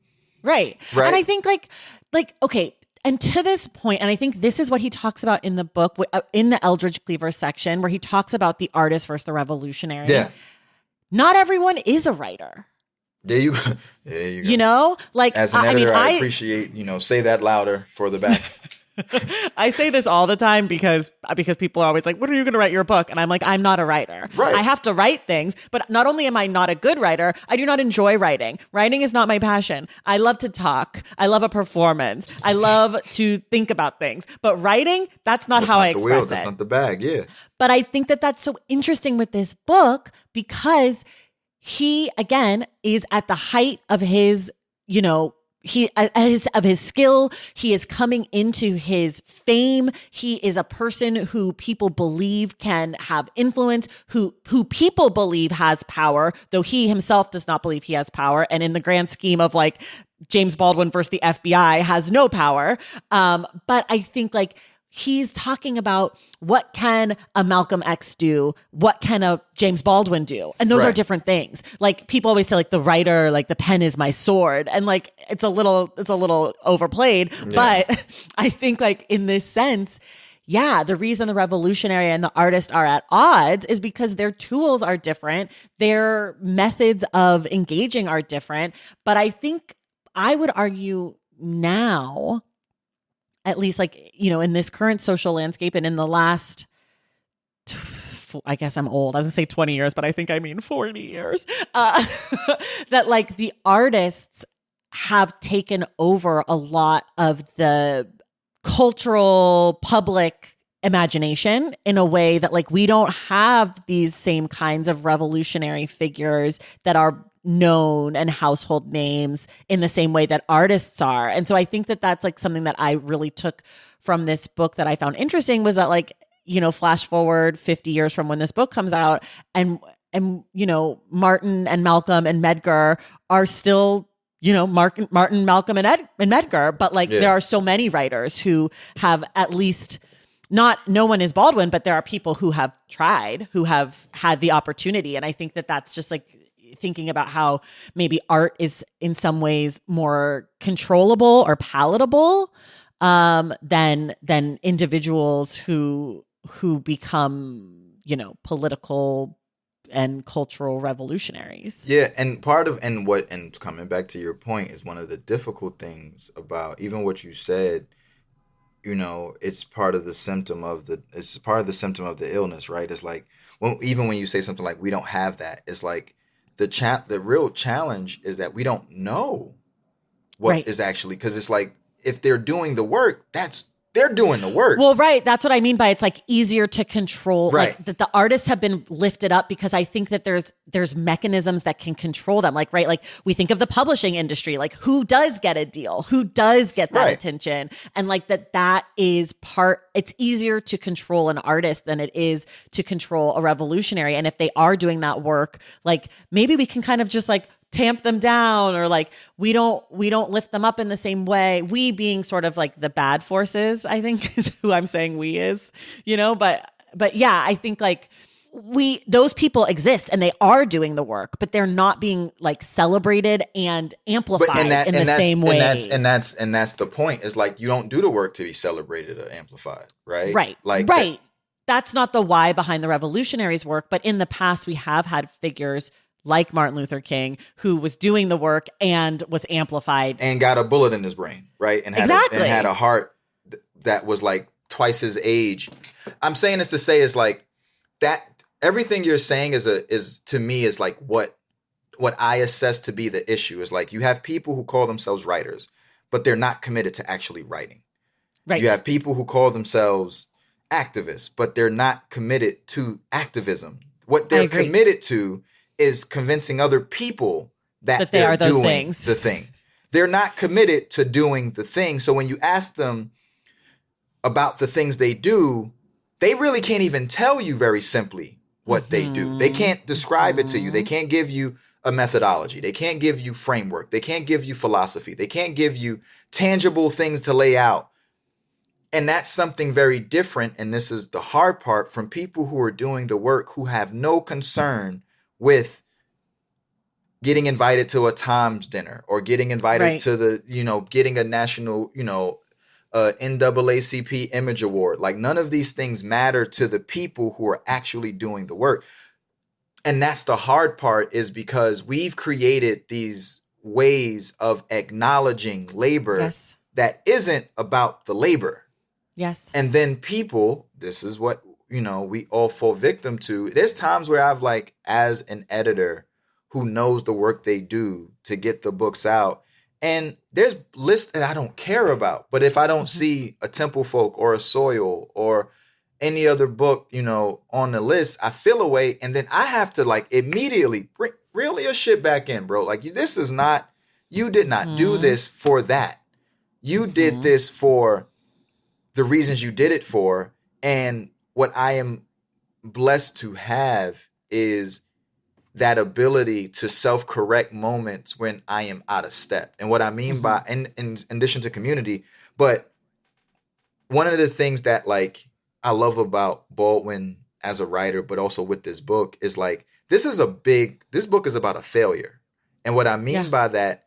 S2: Right.
S1: And I think like, okay. And to this point, and I think this is what he talks about in the book, in the Eldridge Cleaver section, where he talks about the artist versus the revolutionary. Yeah. Not everyone is a writer.
S2: There you go.
S1: You know, like,
S2: as an editor, I appreciate, you know, say that louder for the back.
S1: I say this all the time because people are always like, when are you going to write your book? And I'm like, I'm not a writer. I have to write things, but not only am I not a good writer, I do not enjoy writing. Writing is not my passion. I love to talk. I love a performance. I love to think about things, but writing, that's not how I express it.
S2: That's not the bag. Yeah.
S1: But I think that that's so interesting with this book, because he, again, is at the height of his, you know, of his skill. He is coming into his fame. He is a person who people believe can have influence, who people believe has power, though he himself does not believe he has power. And in the grand scheme of like James Baldwin versus the FBI, has no power. But I think like he's talking about what can a Malcolm X do? What can a James Baldwin do? And those are different things. Like people always say like the writer, like the pen is my sword. And like, it's a little overplayed, but I think like in this sense, the reason the revolutionary and the artist are at odds is because their tools are different. Their methods of engaging are different. But I think I would argue now, at least like, you know, in this current social landscape and in the last, I guess I'm old. I was gonna say 20 years, but I think I mean 40 years, that like the artists have taken over a lot of the cultural public imagination in a way that like we don't have these same kinds of revolutionary figures that are known and household names in the same way that artists are. And so I think that that's like something that I really took from this book that I found interesting, was that, like, you know, flash forward 50 years from when this book comes out, and you know, Martin and Malcolm and Medgar are still, you know, Martin, Malcolm and Medgar, but like there are so many writers who have at least no one is Baldwin, but there are people who have tried, who have had the opportunity. And I think that that's just like thinking about how maybe art is in some ways more controllable or palatable than individuals who become, you know, political and cultural revolutionaries.
S2: Yeah, and and coming back to your point, is one of the difficult things about even what you said. You know, it's part of the symptom of the illness, right? It's like even when you say something like we don't have that, it's like the real challenge is that we don't know what is actually, because it's like if they're doing the work, they're doing the work.
S1: Well, right. That's what I mean by it's like easier to control,
S2: right?
S1: Like that the artists have been lifted up because I think that there's mechanisms that can control them. Like, right. Like we think of the publishing industry, like who does get a deal, who does get that attention. And like that is it's easier to control an artist than it is to control a revolutionary. And if they are doing that work, like maybe we can kind of just like tamp them down, or like we don't lift them up in the same way. We being sort of like the bad forces, I think is who I'm saying we is, you know, but yeah, I think like those people exist and they are doing the work, but they're not being like celebrated and amplified in the same way.
S2: And that's the point, is like you don't do the work to be celebrated or amplified, right?
S1: Right.
S2: Like
S1: right. That's not the why behind the revolutionaries' work, but in the past we have had figures like Martin Luther King, who was doing the work and was amplified.
S2: And got a bullet in his brain, right? And had a heart that was like twice his age. I'm saying this to say is like that everything you're saying is to me is like what I assess to be the issue is like you have people who call themselves writers, but they're not committed to actually writing. Right. You have people who call themselves activists, but they're not committed to activism. What they're committed to is convincing other people that
S1: they are those
S2: doing
S1: things.
S2: The thing. They're not committed to doing the thing. So when you ask them about the things they do, they really can't even tell you very simply what they do. They can't describe it to you. They can't give you a methodology. They can't give you framework. They can't give you philosophy. They can't give you tangible things to lay out. And that's something very different. And this is the hard part, from people who are doing the work, who have no concern with getting invited to a Times dinner or getting invited to the, you know, getting a national, you know, NAACP Image Award. Like none of these things matter to the people who are actually doing the work. And that's the hard part, is because we've created these ways of acknowledging labor that isn't about the labor.
S1: Yes.
S2: And then people, this is what, you know, we all fall victim to. There's times where I've like, as an editor who knows the work they do to get the books out, and there's lists that I don't care about. But if I don't see a Temple Folk or a Soil or any other book, you know, on the list, I feel a way. And then I have to like immediately reel your shit back in, bro. Like this is not, you did not do this for that. You did this for the reasons you did it for. And what I am blessed to have is that ability to self-correct moments when I am out of step. And what I mean by, in addition to community, but one of the things that like I love about Baldwin as a writer, but also with this book, is like, this book is about a failure. And what I mean by that,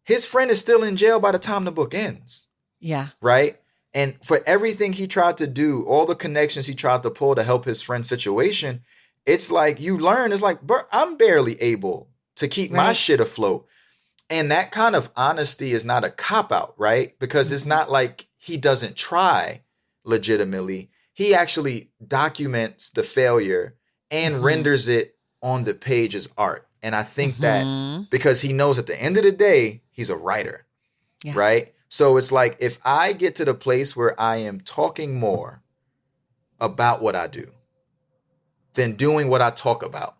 S2: his friend is still in jail by the time the book ends.
S1: Yeah.
S2: Right? And for everything he tried to do, all the connections he tried to pull to help his friend's situation, it's like you learn, it's like, I'm barely able to keep my shit afloat. And that kind of honesty is not a cop-out, right? Because it's not like he doesn't try legitimately. He actually documents the failure and renders it on the page as art. And I think that because he knows at the end of the day, he's a writer, right? So it's like, if I get to the place where I am talking more about what I do than doing what I talk about,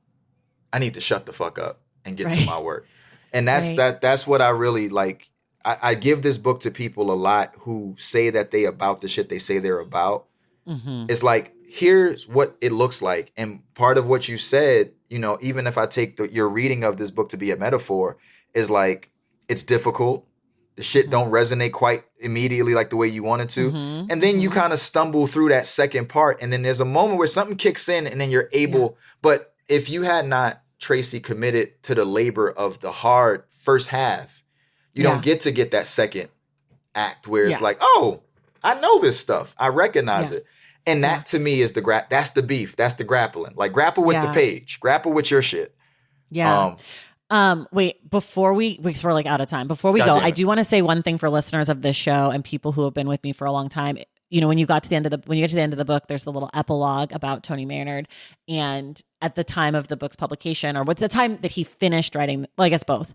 S2: I need to shut the fuck up. and get to
S1: Right.
S2: my work. And that's
S1: Right.
S2: that's what I really like. I give this book to people a lot who say that they about the shit they say they're about.
S1: Mm-hmm.
S2: It's like, here's what it looks like. And part of what you said, you know, even if I take your reading of this book to be a metaphor, is like, it's difficult. The shit don't resonate quite immediately like the way you want it to.
S1: Mm-hmm.
S2: And then you kind of stumble through that second part. And then there's a moment where something kicks in and then you're able. But if you had not, Tracy, committed to the labor of the hard first half, you don't get to get that second act where it's like, oh, I know this stuff. I recognize it. And that to me is that's the beef. That's the grappling. Like, grapple with the page. Grapple with your shit.
S1: Yeah. Wait, before because we're like out of time. Before we go, I do want to say one thing for listeners of this show and people who have been with me for a long time. You know, when you get to the end of the book, there's the little epilogue about Tony Maynard. And at the time of the book's publication, or what's the time that he finished writing, well, I guess both,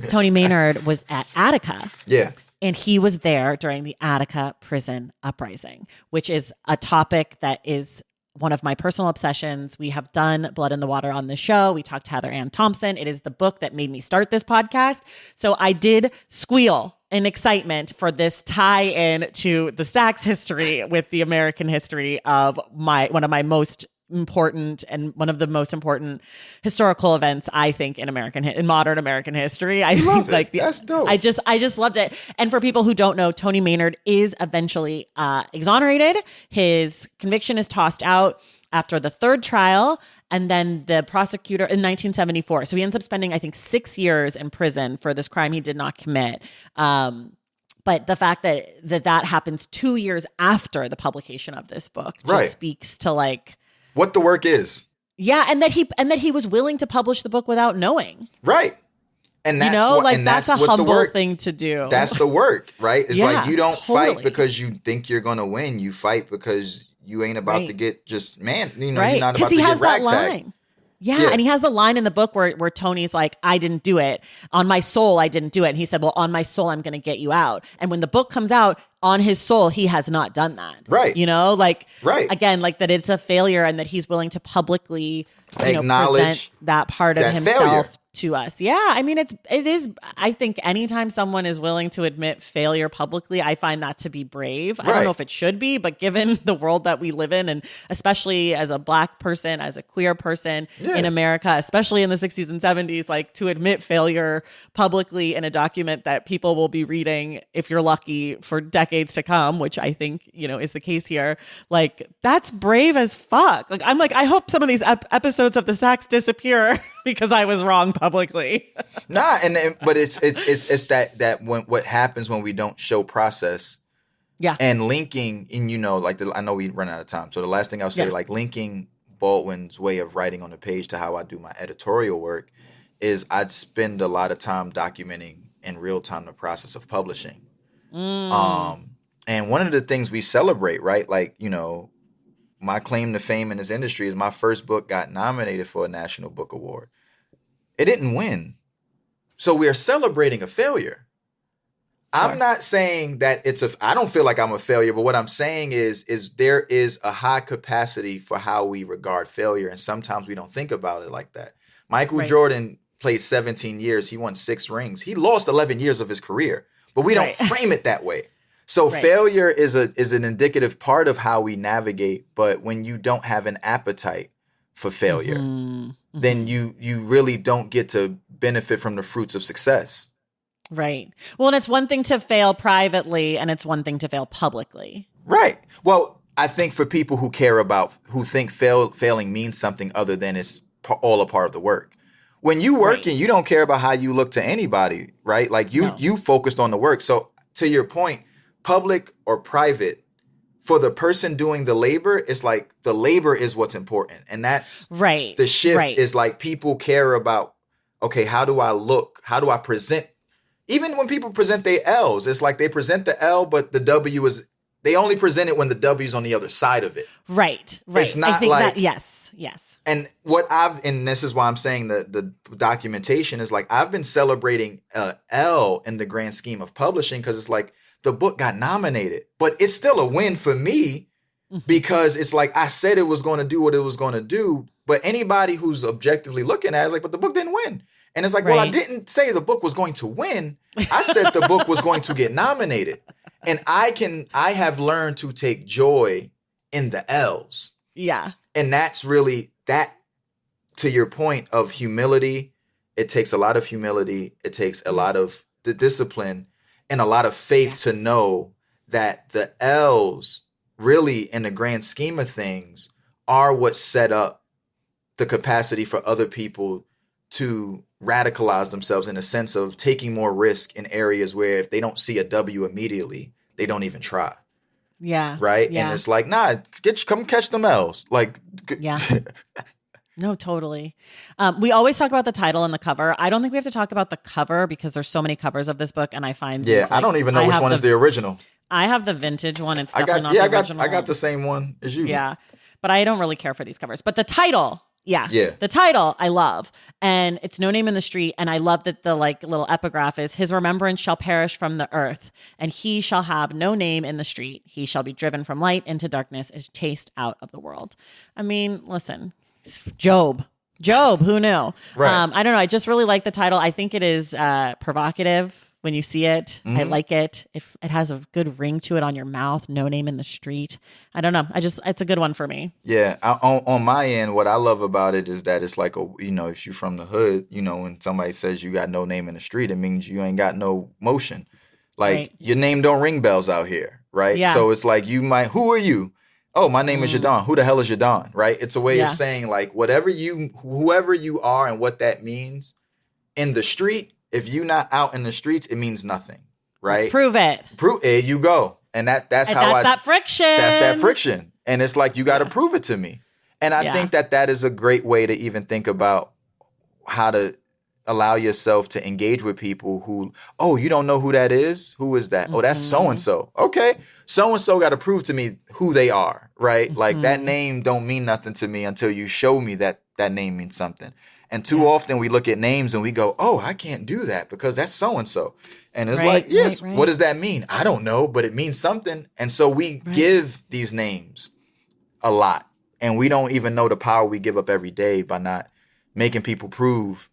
S1: Tony Maynard was at Attica.
S2: Yeah.
S1: And he was there during the Attica prison uprising, which is a topic that is one of my personal obsessions. We have done Blood in the Water on the show. We talked to Heather Ann Thompson. It is the book that made me start this podcast. So I did squeal in excitement for this tie-in to the Stax history with the American history of one of my most important and one of the most important historical events, I think, in modern American history. I love it. Like that's dope. I just loved it. And for people who don't know, Tony Maynard is eventually exonerated. His conviction is tossed out after the third trial, and then the prosecutor in 1974. So he ends up spending, I think, 6 years in prison for this crime he did not commit. But the fact that happens 2 years after the publication of this book just speaks to like
S2: what the work is.
S1: Yeah, and that he was willing to publish the book without knowing.
S2: Right. And that's
S1: that's a humble thing to do.
S2: That's the work, right? It's like, you don't fight because you think you're going to win. You fight because you ain't about to get just, you're not about to get ragtag.
S1: Yeah, and he has the line in the book where Tony's like, I didn't do it. On my soul, I didn't do it. And he said, well, on my soul, I'm going to get you out. And when the book comes out, on his soul, he has not done that.
S2: Right.
S1: You know, like, again, like that it's a failure and that he's willing to publicly
S2: acknowledge
S1: present that part of himself
S2: failure
S1: to us. Yeah. I mean, it is, I think anytime someone is willing to admit failure publicly, I find that to be brave. I don't know if it should be, but given the world that we live in, and especially as a Black person, as a queer person in America, especially in the 60s and 70s, like to admit failure publicly in a document that people will be reading, if you're lucky, for decades to come, which I think, is the case here. Like, that's brave as fuck. Like, I'm like, I hope some of these episodes of the Stax disappear because I was wrong publicly.
S2: But it's that when what happens when we don't show process. Yeah. And linking I know we run out of time. So the last thing I'll say, like linking Baldwin's way of writing on the page to how I do my editorial work is I'd spend a lot of time documenting in real time the process of publishing. And one of the things we celebrate, right? Like, my claim to fame in this industry is my first book got nominated for a National Book Award. It didn't win. So we are celebrating a failure. Sure. I'm not saying that I don't feel like I'm a failure, but what I'm saying is there is a high capacity for how we regard failure. And sometimes we don't think about it like that. Michael Jordan played 17 years. He won 6 rings. He lost 11 years of his career, but we don't frame it that way. So failure is an indicative part of how we navigate. But when you don't have an appetite for failure, then you really don't get to benefit from the fruits of success.
S1: Right. Well, and it's one thing to fail privately and it's one thing to fail publicly.
S2: Right. Well, I think for people who think failing means something other than it's all a part of the work. When you working, you don't care about how you look to anybody, right? Like you focused on the work. So to your point, public or private, for the person doing the labor, it's like the labor is what's important. And that's the shift is like people care about, okay, how do I look? How do I present? Even when people present their L's, it's like they present the L, but the W they only present it when the W's on the other side of it.
S1: Right.
S2: It's not
S1: yes.
S2: And and this is why I'm saying the documentation is like, I've been celebrating L in the grand scheme of publishing because it's like, the book got nominated, but it's still a win for me because it's like I said it was going to do what it was going to do. But anybody who's objectively looking at it is like, but the book didn't win. And it's like, well, I didn't say the book was going to win. I said the book was going to get nominated. And I have learned to take joy in the L's.
S1: Yeah.
S2: And that's really that, to your point of humility. It takes a lot of humility. It takes a lot of the discipline and a lot of faith to know that the L's really, in the grand scheme of things, are what set up the capacity for other people to radicalize themselves in a sense of taking more risk in areas where if they don't see a W immediately, they don't even try.
S1: Yeah.
S2: Right.
S1: Yeah.
S2: And it's like, nah, come catch them L's. Like,
S1: yeah. No, totally. We always talk about the title and the cover. I don't think we have to talk about the cover because there's so many covers of this book, and I find
S2: I don't even know which one is the original.
S1: I have the vintage one. It's definitely not the original.
S2: I got the same one as you.
S1: Yeah, but I don't really care for these covers. But the title,
S2: yeah,
S1: the title I love, and it's No Name in the Street, and I love that the like little epigraph is His remembrance shall perish from the earth, and he shall have no name in the street. He shall be driven from light into darkness, is chased out of the world. I mean, listen. Job, who knew?
S2: Right.
S1: I don't know. I just really like the title. I think it is provocative when you see it. Mm-hmm. I like it. It has a good ring to it on your mouth. No name in the street. I don't know. It's a good one for me.
S2: Yeah. On my end, what I love about it is that it's like, if you're from the hood, when somebody says you got no name in the street, it means you ain't got no motion. Like your name don't ring bells out here. Right.
S1: Yeah.
S2: So it's like who are you? Oh, my name is Yahdon. Who the hell is Yahdon? Right? It's a way of saying like whoever you are and what that means in the street. If you're not out in the streets, it means nothing. Right?
S1: Prove it.
S2: There you go. And that's
S1: that friction.
S2: That's that friction. And it's like, you got to prove it to me. And I think that is a great way to even think about how to allow yourself to engage with people who, oh, you don't know who that is? Who is that? Mm-hmm. Oh, that's so-and-so. Okay. So-and-so got to prove to me who they are, right? Mm-hmm. Like that name don't mean nothing to me until you show me that name means something. And too often we look at names and we go, oh, I can't do that because that's so-and-so. And it's like, yes, what does that mean? I don't know, but it means something. And so we give these names a lot. And we don't even know the power we give up every day by not making people prove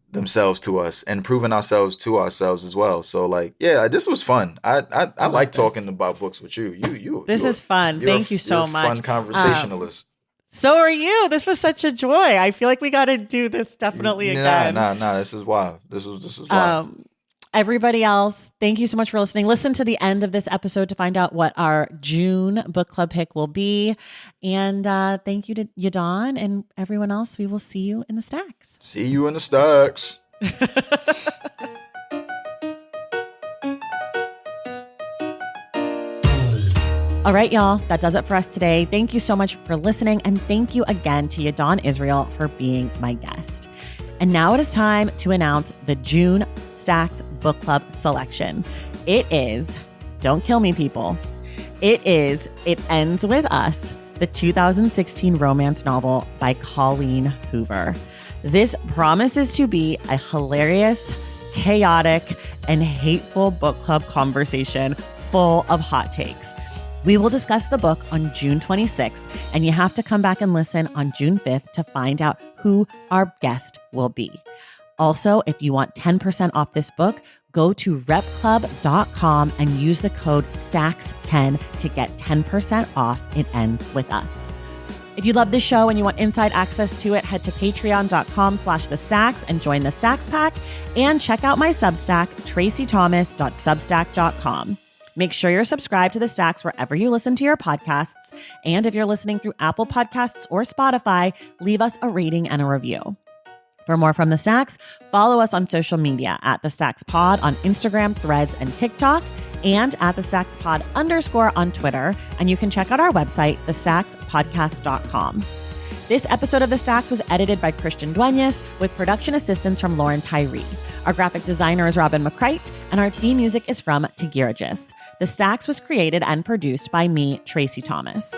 S2: themselves to us and proving ourselves to ourselves as well. So like, this was fun. I like talking about books with you. This
S1: is fun. Thank you so much.
S2: Fun conversationalist.
S1: So are you. This was such a joy. I feel like we got to do this definitely again.
S2: Nah. This is wild. This is wild.
S1: Everybody else, thank you so much for listening. Listen to the end of this episode to find out what our June book club pick will be. And thank you to Yahdon and everyone else. We will see you in the stacks.
S2: See you in the stacks.
S1: All right, y'all, that does it for us today. Thank you so much for listening. And thank you again to Yahdon Israel for being my guest. And now it is time to announce the June Stacks Book Club selection. It is, don't kill me, people. It is It Ends With Us, the 2016 romance novel by Colleen Hoover. This promises to be a hilarious, chaotic, and hateful book club conversation full of hot takes. We will discuss the book on June 26th, and you have to come back and listen on June 5th to find out who our guest will be. Also, if you want 10% off this book, go to repclub.com and use the code STACKS10 to get 10% off It Ends With Us. If you love this show and you want inside access to it, head to patreon.com/thestacks and join the Stacks Pack, and check out my Substack, tracythomas.substack.com. Make sure you're subscribed to The Stacks wherever you listen to your podcasts. And if you're listening through Apple Podcasts or Spotify, leave us a rating and a review. For more from The Stacks, follow us on social media at The Stacks Pod on Instagram, Threads, and TikTok, and at The Stacks Pod _ on Twitter. And you can check out our website, thestackspodcast.com. This episode of The Stacks was edited by Christian Duenas with production assistance from Lauren Tyree. Our graphic designer is Robin McCrite, and our theme music is from Tigirigis. The Stacks was created and produced by me, Tracy Thomas.